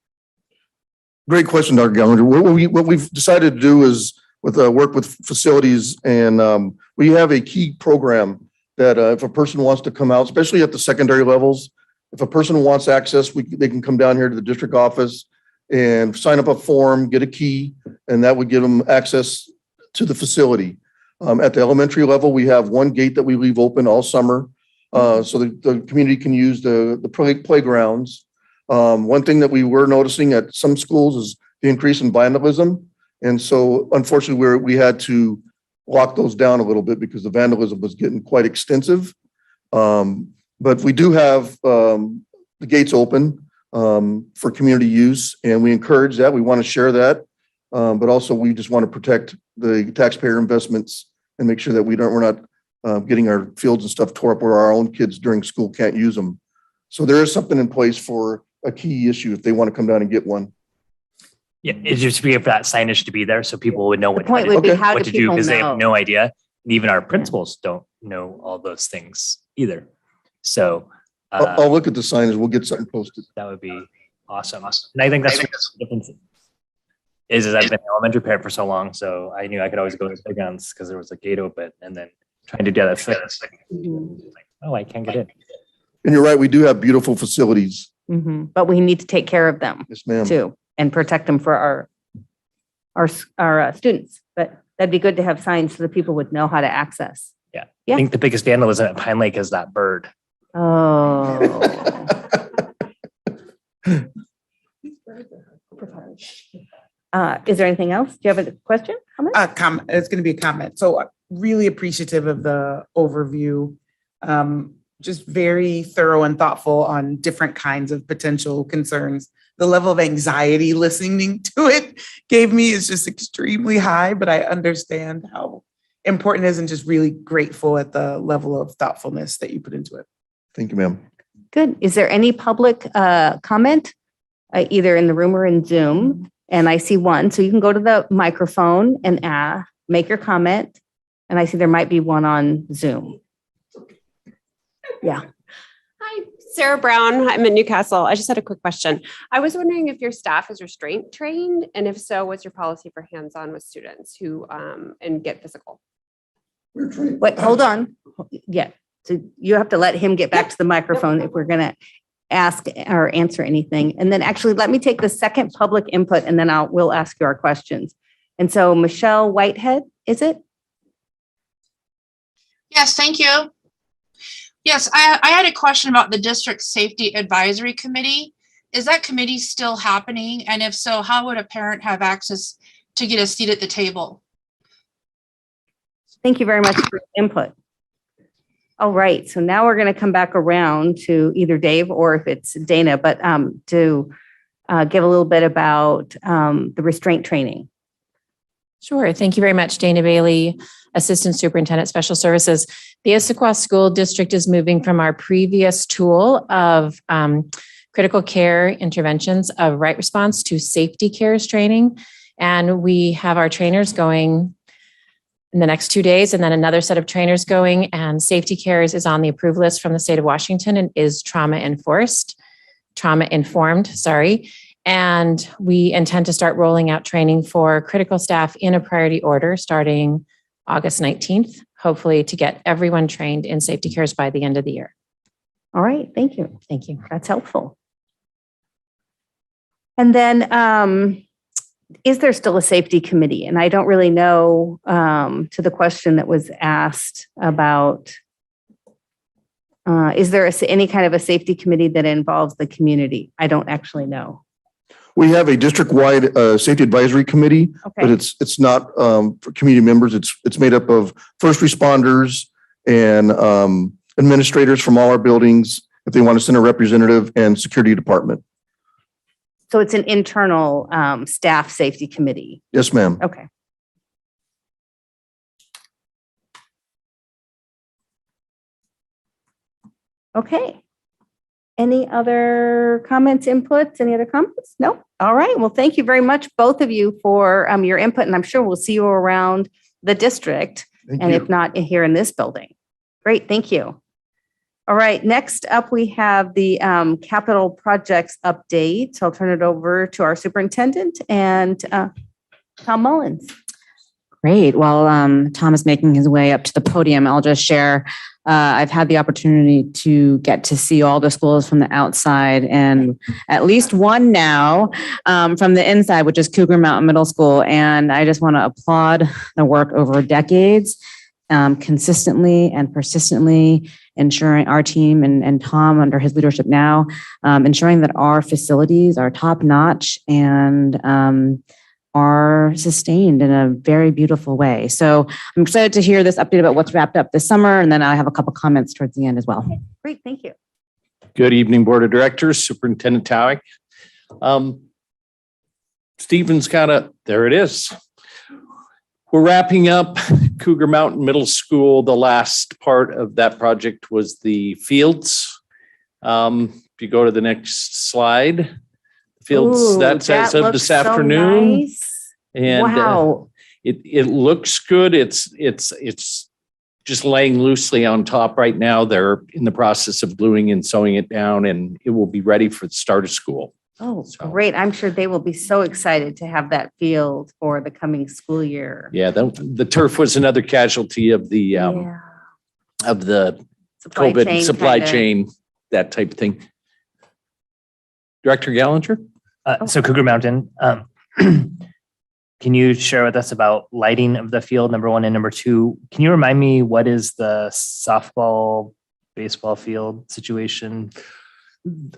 Great question, Dr. Gallagher. What we've decided to do is work with facilities, and we have a key program that if a person wants to come out, especially at the secondary levels, if a person wants access, they can come down here to the district office and sign up a form, get a key, and that would give them access to the facility. At the elementary level, we have one gate that we leave open all summer. So the community can use the playgrounds. One thing that we were noticing at some schools is the increase in vandalism. And so unfortunately, we had to lock those down a little bit because the vandalism was getting quite extensive. But we do have the gates open for community use, and we encourage that. We want to share that. But also we just want to protect the taxpayer investments and make sure that we're not getting our fields and stuff tore up where our own kids during school can't use them. So there is something in place for a key issue if they want to come down and get one. Yeah, it's just be for that signage to be there so people would know The point would be, how what do to do people because they know? have no idea. And even our principals don't know all those things either. So I'll look at the signage. We'll get something posted. that would be awesome. And I think that's what the difference is I've been an elementary parent for so long, so I knew I could always go to the playgrounds because there was a gate open, and then trying to do that thing. Like, oh, I can't get in. And you're right, we do have beautiful facilities. But we need to take care of them Yes, ma'am. too, and protect them for our students. But that'd be good to have signs so that people would know how to access. Yeah. Yeah. I think the biggest vandalism at Pine Lake is that bird. Oh. Is there anything else? Do you have a question? Comment? It's going to be a comment. So really appreciative of the overview. Just very thorough and thoughtful on different kinds of potential concerns. The level of anxiety listening to it gave me is just extremely high, but I understand how important it is and just really grateful at the level of thoughtfulness that you put into it. Thank you, ma'am. Good. Is there any public comment, either in the room or in Zoom? And I see one, so you can go to the microphone and make your comment. And I see there might be one on Zoom. Yeah. Hi, Sarah Brown. I'm in Newcastle. I just had a quick question. I was wondering if your staff is restraint trained, and if so, what's your policy for hands-on with students who and get physical? Wait, hold on. Yeah. So you have to let him get back to the microphone if we're going to ask or answer anything. And then actually, let me take the second public input, and then we'll ask you our questions. And so Michelle Whitehead, is it? Yes, thank you. Yes, I had a question about the District Safety Advisory Committee. Is that committee still happening? And if so, how would a parent have access to get a seat at the table? Thank you very much for your input. All right, so now we're going to come back around to either Dave or if it's Dana, but to give a little bit about the restraint training. Sure. Thank you very much, Dana Bailey, Assistant Superintendent, Special Services. The Issaquah School District is moving from our previous tool of critical care interventions of right response to safety cares training. And we have our trainers going in the next 2 days, and then another set of trainers going, and safety cares is on the approved list from the state of Washington and is trauma informed, sorry. And we intend to start rolling out training for critical staff in a priority order starting August 19th, hopefully to get everyone trained in safety cares by the end of the year. All right, thank you. Thank you. That's helpful. And then, is there still a safety committee? And I don't really know to the question that was asked about, is there any kind of a safety committee that involves the community? I don't actually know. We have a district-wide safety advisory committee, but it's not for community members. It's made up of first responders and administrators from all our buildings, if they want to send a representative, and security department. So it's an internal staff safety committee. Yes, ma'am. Okay. Okay. Any other comments, inputs? Any other comments? No? All right. Well, thank you very much, both of you, for your input. And I'm sure we'll see you around the district. And if not, here in this building. Great. Thank you. All right. Next up, we have the capital projects update. I'll turn it over to our superintendent and Tom Mullins. Great. While Tom is making his way up to the podium, I'll just share. I've had the opportunity to get to see all the schools from the outside and at least one now from the inside, which is Cougar Mountain Middle School. And I just want to applaud the work over decades, consistently and persistently ensuring our team and Tom under his leadership now, ensuring that our facilities are top notch and are sustained in a very beautiful way. So I'm excited to hear this update about what's wrapped up this summer. And then I have a couple comments towards the end as well. Okay, great, thank you. Good evening, Board of Directors, Superintendent Towick. Stephen's there it is. We're wrapping up Cougar Mountain Middle School. The last part of that project was the fields. If you go to the next slide, fields, Ooh, that's as of this looks so afternoon. nice. And Wow. it looks good. It's just laying loosely on top right now. They're in the process of gluing and sewing it down, and it will be ready for the start of school. Oh, great. I'm sure they will be so excited to have that field for the coming school year. Yeah, the turf was another casualty of the of the Supply COVID chain supply kinda. chain, that type of thing. Director Gallinger? So Cougar Mountain, can you share with us about lighting of the field, number one, and number two, can you remind me what is the softball, baseball field situation?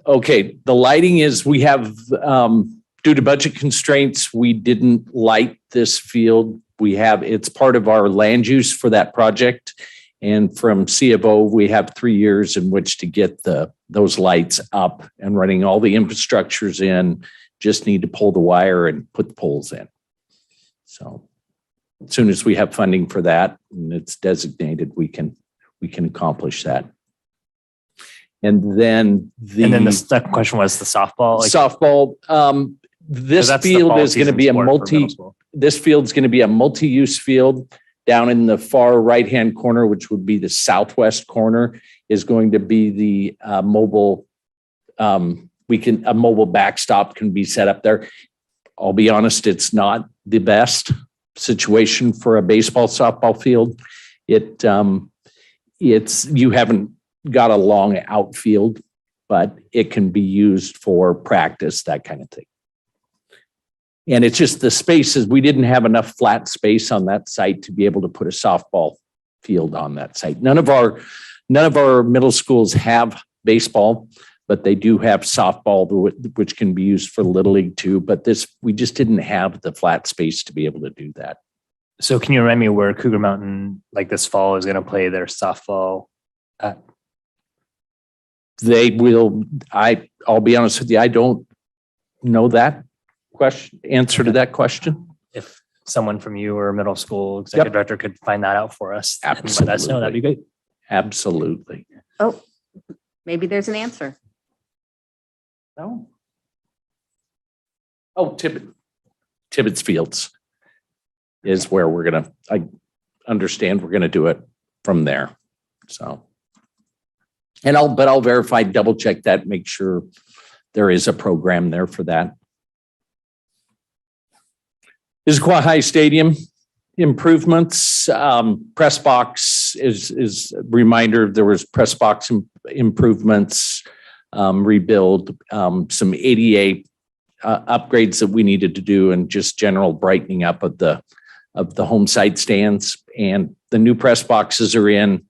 Okay, the lighting is, we have, due to budget constraints, we didn't light this field. It's part of our land use for that project. And from C of O, we have 3 years in which to get those lights up and running. All the infrastructure's in, just need to pull the wire and put the poles in. So as soon as we have funding for that and it's designated, we can accomplish that. And then the second question was the softball. Softball. This field is going to be this field's going to be a multi-use field. Down in the far right-hand corner, which would be the southwest corner, is going to be the mobile. A mobile backstop can be set up there. I'll be honest, it's not the best situation for a baseball softball field. You haven't got a long outfield, but it can be used for practice, that kind of thing. And it's just the spaces, we didn't have enough flat space on that site to be able to put a softball field on that site. None of our middle schools have baseball, but they do have softball, which can be used for Little League too. But we just didn't have the flat space to be able to do that. So can you remind me where Cougar Mountain, like this fall, is going to play their softball at? They will, I'll be honest with you, I don't know that answer to that question. If someone from you or middle school executive director could find that out for us, and let us know, that'd be great. Absolutely. Oh, maybe there's an answer. No. Oh, Tibbetts Fields is where I understand we're gonna do it from there. So. But I'll verify, double check that, make sure there is a program there for that. Issaquah High Stadium improvements. Press box is a reminder, there was press box improvements, rebuild, some ADA upgrades that we needed to do, and just general brightening up of the home site stands. And the new press boxes are in.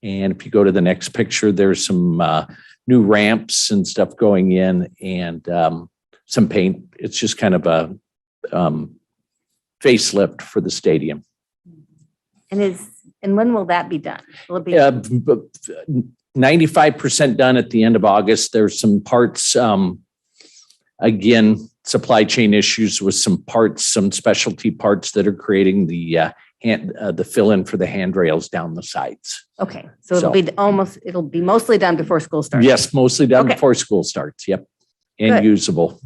And if you go to the next picture, there's some new ramps and stuff going in, and some paint. It's just kind of a facelift for the stadium. And when will that be done? Will it be 95% done at the end of August. There's some parts, again, supply chain issues with some parts, some specialty parts that are creating the fill-in for the handrails down the sides. okay? So it'll be mostly done before school starts. Yes, mostly done Okay. before school starts. Yep. And Good. usable.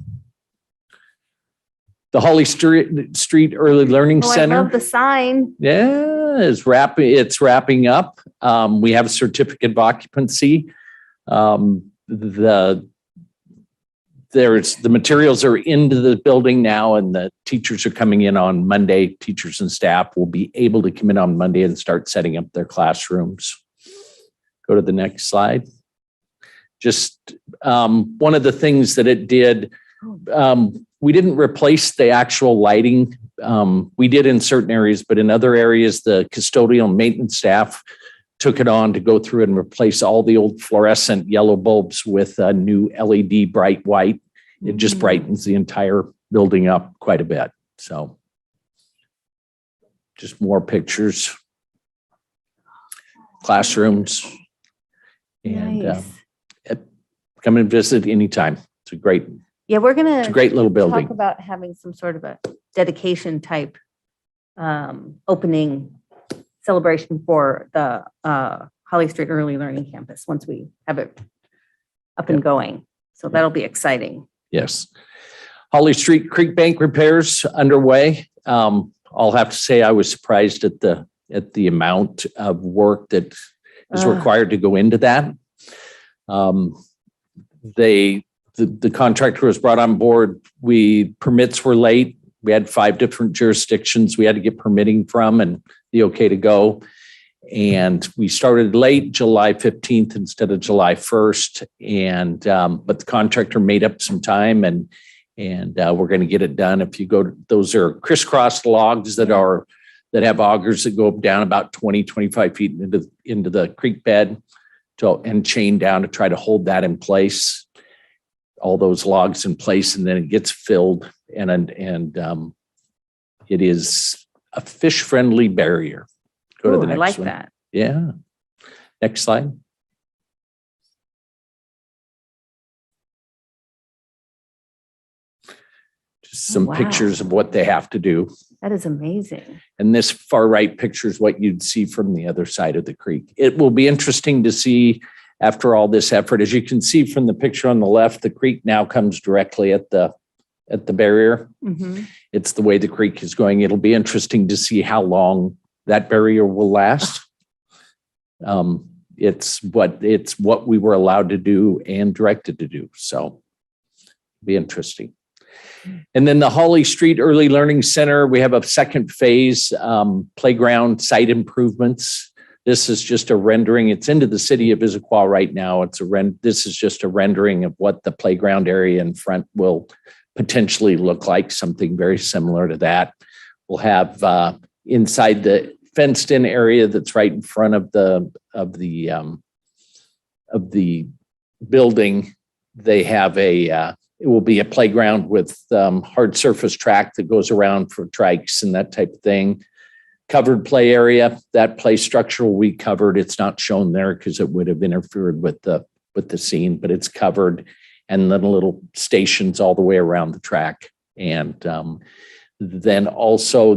The Holly Street Early Learning Oh, I Center. love the sign. Yeah, it's wrapping up. We have a certificate of occupancy. The the materials are into the building now, and the teachers are coming in on Monday. Teachers and staff will be able to come in on Monday and start setting up their classrooms. Go to the next slide. Just one of the things that it did, we didn't replace the actual lighting. We did in certain areas, but in other areas, the custodial maintenance staff took it on to go through and replace all the old fluorescent yellow bulbs with a new LED bright white. It just brightens the entire building up quite a bit. So just more pictures, classrooms, and come and visit anytime. It's a great, Yeah, we're gonna. it's a great little building. Talk about having some sort of a dedication type opening celebration for the Holly Street Early Learning Campus once we have it up and going. So that'll be exciting. Yes. Holly Street Creek Bank repairs underway. I'll have to say I was surprised at the amount of work that is required to go into that. The contractor was brought on board. Permits were late. We had 5 different jurisdictions we had to get permitting from and the okay to go. And we started late, July 15th instead of July 1st. And but the contractor made up some time, and we're going to get it done. If you go to, those are crisscross logs that have augers that go up down about 20, 25 feet into the creek bed and chain down to try to hold that in place. All those logs in place, and then it gets filled, and it is a fish-friendly barrier. Go to the next one. I like that. Yeah. Next slide. Just some pictures of what they have to do. That is amazing. And this far right picture is what you'd see from the other side of the creek. It will be interesting to see after all this effort. As you can see from the picture on the left, the creek now comes directly at the barrier. Mm-hmm. It's the way the creek is going. It'll be interesting to see how long that barrier will last. It's what we were allowed to do and directed to do. So it'll be interesting. And then the Holly Street Early Learning Center, we have a second phase, playground site improvements. This is just a rendering. It's into the city of Issaquah right now. This is just a rendering of what the playground area in front will potentially look like, something very similar to that. We'll have inside the fenced-in area that's right in front of the building. They have it will be a playground with hard surface track that goes around for trikes and that type of thing. Covered play area, that play structure will be covered. It's not shown there because it would have interfered with the scene, but it's covered. And then little stations all the way around the track. And then also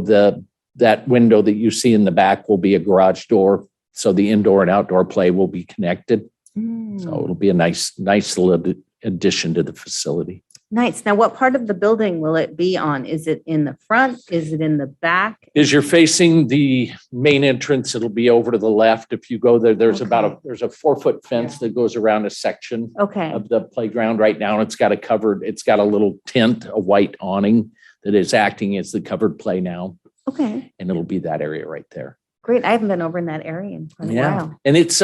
that window that you see in the back will be a garage door. So the indoor and outdoor play will be connected. So it'll be a nice little addition to the facility. Nice. Now, what part of the building will it be on? Is it in the front? Is it in the back? As you're facing the main entrance, it'll be over to the left. If you go there, there's a 4-foot fence that goes around a section of the playground right now. And it's got a little tent, a white awning that is acting as the covered play now. Okay. And it'll be that area right there. Great. I haven't been over in that area in quite a while. And it's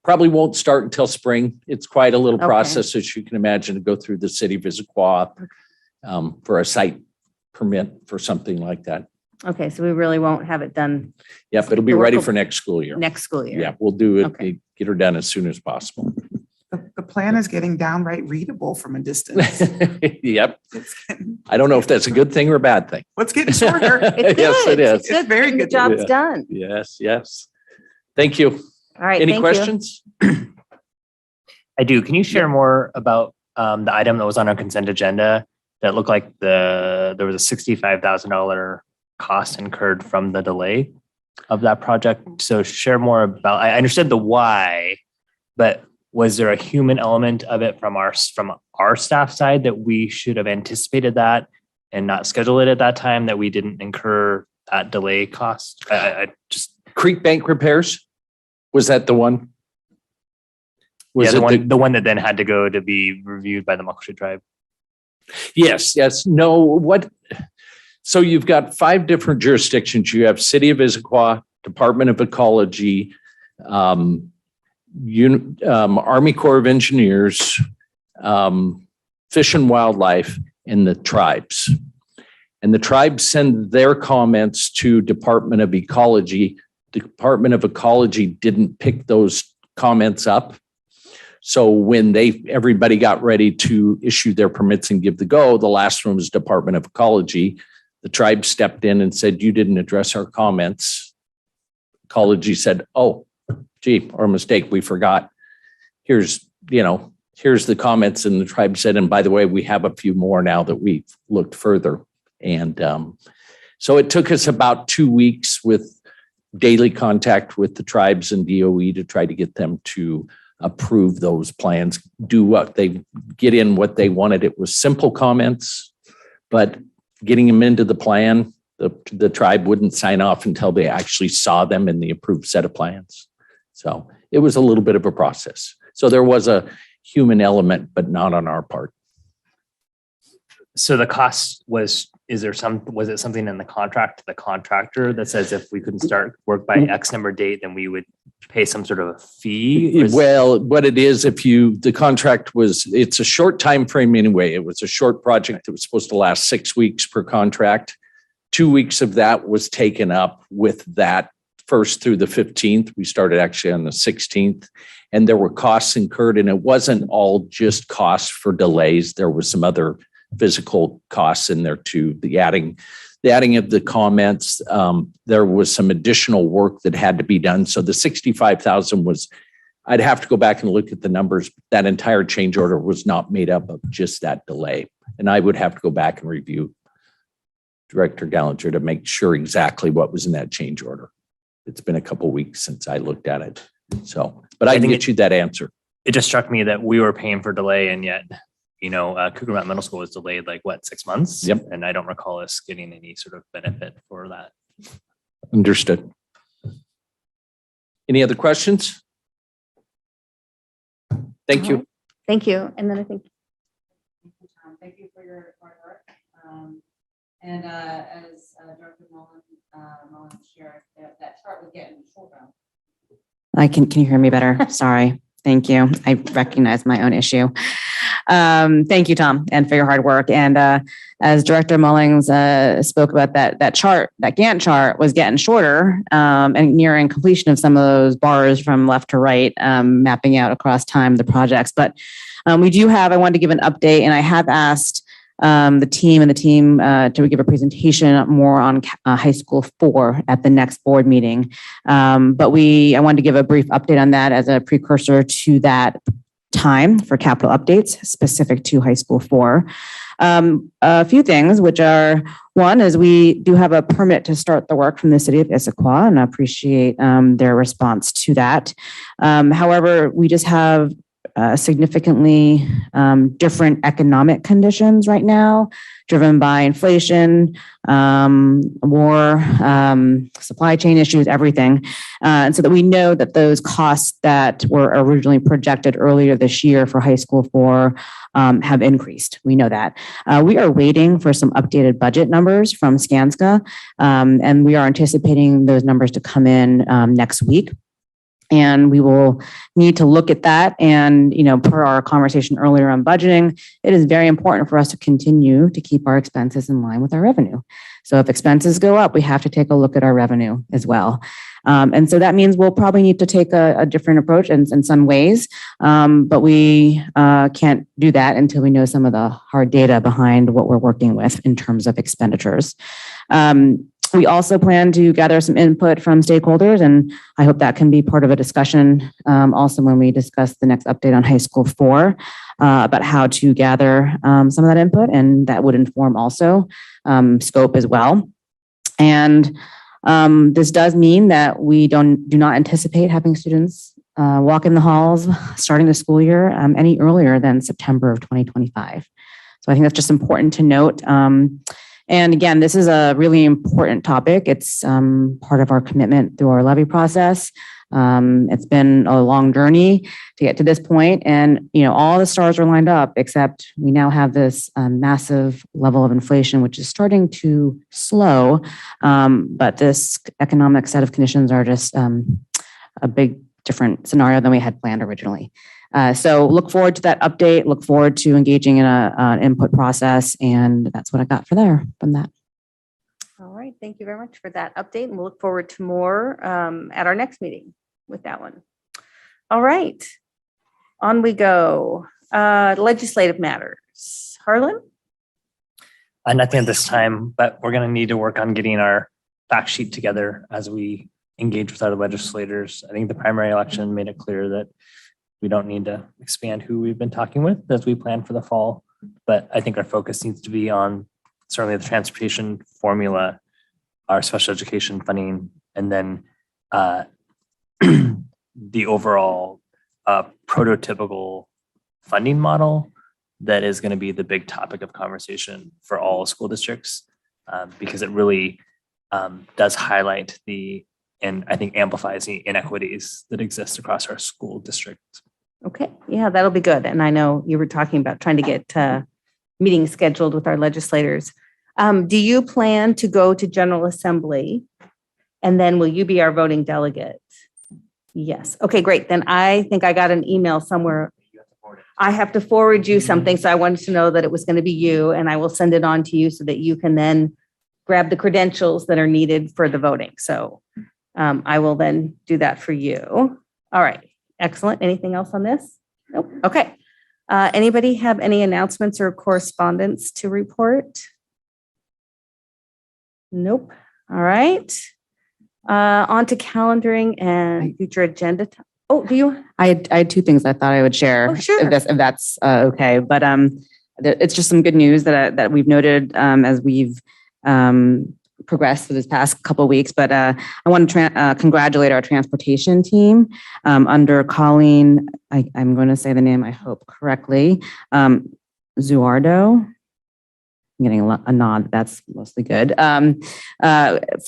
probably won't start until spring. It's quite a little process, as you can imagine, to go through the city of Issaquah for a site permit for something like that. Okay, so we really won't have it done. Yep, it'll be ready for next school year. Next school year. Yeah, we'll do it, get her done as soon as possible. The plan is getting downright readable from a distance. Yep. I don't know if that's a good thing or a bad thing. What's getting shorter? It's Yes, good. it is. It's good. very The good. job's done. Yes. Thank you. All right. Any thank questions? I do. Can you share more about the item that was on our consent agenda that looked like there was a $65,000 cost incurred from the delay of that project? So share more about, I understood the why, but was there a human element of it from our staff side that we should have anticipated that and not scheduled it at that time, that we didn't incur that delay cost? I just Creek Bank repairs? Was that the one? Yeah, Was the it one, the one that then had to go to be reviewed by the Muckleshoot tribe. Yes, yes. No, what? So you've got 5 different jurisdictions. You have City of Issaquah, Department of Ecology, Army Corps of Engineers, Fish and Wildlife, and the tribes. And the tribes send their comments to Department of Ecology. The Department of Ecology didn't pick those comments up. So when everybody got ready to issue their permits and give the go, the last one was Department of Ecology. The tribe stepped in and said, you didn't address our comments. Ecology said, oh, gee, our mistake, we forgot. Here's the comments. And the tribe said, and by the way, we have a few more now that we've looked further. And so it took us about 2 weeks with daily contact with the tribes and DOE to try to get them to approve those plans, do what they get in what they wanted. It was simple comments, but getting them into the plan, the tribe wouldn't sign off until they actually saw them in the approved set of plans. So it was a little bit of a process. So there was a human element, but not on our part. So the cost was it something in the contract to the contractor that says if we couldn't start work by X number date, then we would pay some sort of a fee? Well, what it is, the contract it's a short time frame anyway. It was a short project that was supposed to last 6 weeks per contract. 2 weeks of that was taken up with that 1st through the 15th. We started actually on the 16th, and there were costs incurred, and it wasn't all just costs for delays. There was some other physical costs in there too. The adding of the comments, there was some additional work that had to be done. So the 65,000 was, I'd have to go back and look at the numbers. That entire change order was not made up of just that delay. And I would have to go back and review Director Gallinger to make sure exactly what was in that change order. It's been a couple of weeks since I looked at it. So, but I can get you that answer. It just struck me that we were paying for delay, and yet Cougar Mountain Middle School was delayed 6 months. Yep. And I don't recall us getting any sort of benefit for that. Understood. Any other questions? Thank you. Thank you. And then I think. Thank you for your hard work. And as Dr. Mullins shared, that chart was getting shorter. Can you hear me better? Sorry. Thank you. I recognize my own issue. Thank you, Tom, and for your hard work. And as Director Mullins spoke about that chart, that Gantt chart was getting shorter and nearing completion of some of those bars from left to right, mapping out across time the projects. But I wanted to give an update, and I have asked the team to give a presentation more on high school 4 at the next board meeting. But I wanted to give a brief update on that as a precursor to that time for capital updates specific to high school 4. A few things, which are, one is we do have a permit to start the work from the City of Issaquah, and I appreciate their response to that. However, we just have significantly different economic conditions right now, driven by inflation, war, supply chain issues, everything. And so that we know that those costs that were originally projected earlier this year for high school 4 have increased. We know that. We are waiting for some updated budget numbers from Skanska, and we are anticipating those numbers to come in next week. And we will need to look at that. And, per our conversation earlier on budgeting, it is very important for us to continue to keep our expenses in line with our revenue. So if expenses go up, we have to take a look at our revenue as well. And so that means we'll probably need to take a different approach in some ways, but we can't do that until we know some of the hard data behind what we're working with in terms of expenditures. We also plan to gather some input from stakeholders, and I hope that can be part of a discussion also when we discuss the next update on high school 4 about how to gather some of that input, and that would inform also scope as well. And this does mean that we do not anticipate having students walk in the halls starting the school year any earlier than September of 2025. So I think that's just important to note. And again, this is a really important topic. It's part of our commitment through our levy process. It's been a long journey to get to this point, and all the stars are lined up, except we now have this massive level of inflation, which is starting to slow. But this economic set of conditions are just a big different scenario than we had planned originally. So look forward to that update. Look forward to engaging in an input process, and that's what I got from that. All right, thank you very much for that update, and we'll look forward to more at our next meeting with that one. All right, on we go. Legislative matters. Harlan? Nothing at this time, but we're going to need to work on getting our fact sheet together as we engage with our legislators. I think the primary election made it clear that we don't need to expand who we've been talking with as we plan for the fall, but I think our focus needs to be on certainly the transportation formula, our special education funding, and then the overall prototypical funding model that is going to be the big topic of conversation for all school districts, because it really does highlight and I think amplifies the inequities that exist across our school district. Okay, yeah, that'll be good. And I know you were talking about trying to get meetings scheduled with our legislators. Do you plan to go to General Assembly? And then will you be our voting delegate? Yes. Okay, great. Then I think I got an email somewhere. I have to forward you something. So I wanted to know that it was going to be you, and I will send it on to you so that you can then grab the credentials that are needed for the voting. So I will then do that for you. All right. Excellent. Anything else on this? Nope. Okay. Anybody have any announcements or correspondence to report? Nope. All right. On to calendaring and future agenda. Oh, do you? I had two things I thought I would share. Oh, sure. If that's okay. But it's just some good news that we've noted as we've progressed for this past couple of weeks. But I want to congratulate our transportation team under Colleen. I'm going to say the name, I hope correctly. Zuardo. I'm getting a nod. That's mostly good.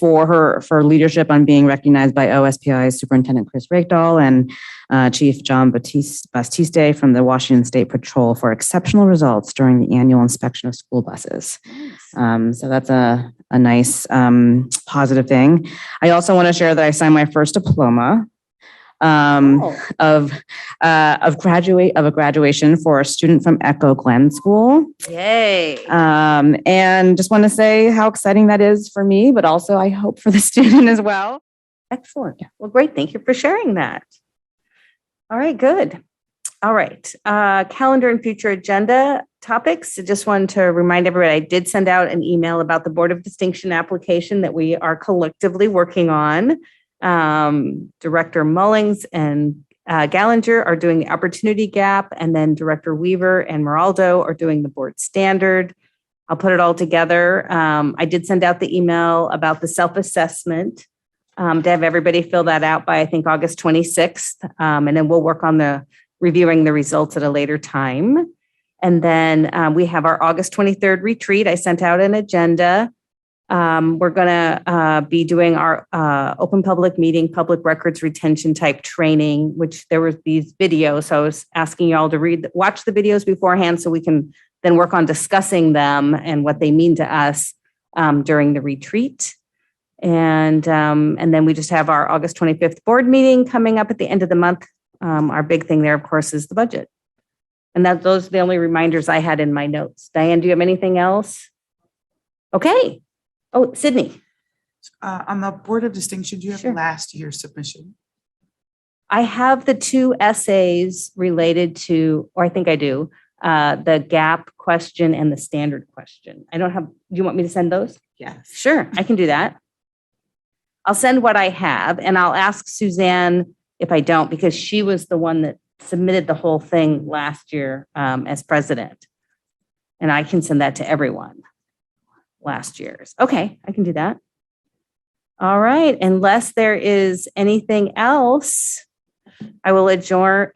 For her leadership on being recognized by OSPI Superintendent Chris Rakedahl and Chief John Baptiste from the Washington State Patrol for exceptional results during the annual inspection of school buses. So that's a nice positive thing. I also want to share that I signed my first diploma of a graduation for a student from Echo Glen School. Yay. And just want to say how exciting that is for me, but also I hope for the student as well. Excellent. Well, great. Thank you for sharing that. All right, good. All right. Calendar and future agenda topics. I just wanted to remind everybody, I did send out an email about the Board of Distinction application that we are collectively working on. Director Mullings and Gallinger are doing the opportunity gap, and then Director Weaver and Moraldo are doing the board standard. I'll put it all together. I did send out the email about the self-assessment to have everybody fill that out by, I think, August 26th. And then we'll work on reviewing the results at a later time. And then we have our August 23rd retreat. I sent out an agenda. We're going to be doing our open public meeting, public records retention type training, which there were these videos. So I was asking you all to watch the videos beforehand so we can then work on discussing them and what they mean to us during the retreat. And then we just have our August 25th board meeting coming up at the end of the month. Our big thing there, of course, is the budget. And those are the only reminders I had in my notes. Diane, do you have anything else? Okay. Oh, Sydney. On the Board of Distinction, do you have last year's submission? I have the two essays related to, or I think I do, the gap question and the standard question. I don't have, do you want me to send those? Yes. Sure, I can do that. I'll send what I have, and I'll ask Suzanne if I don't, because she was the one that submitted the whole thing last year as president. And I can send that to everyone. Last year's. Okay, I can do that. All right, unless there is anything else, I will adjourn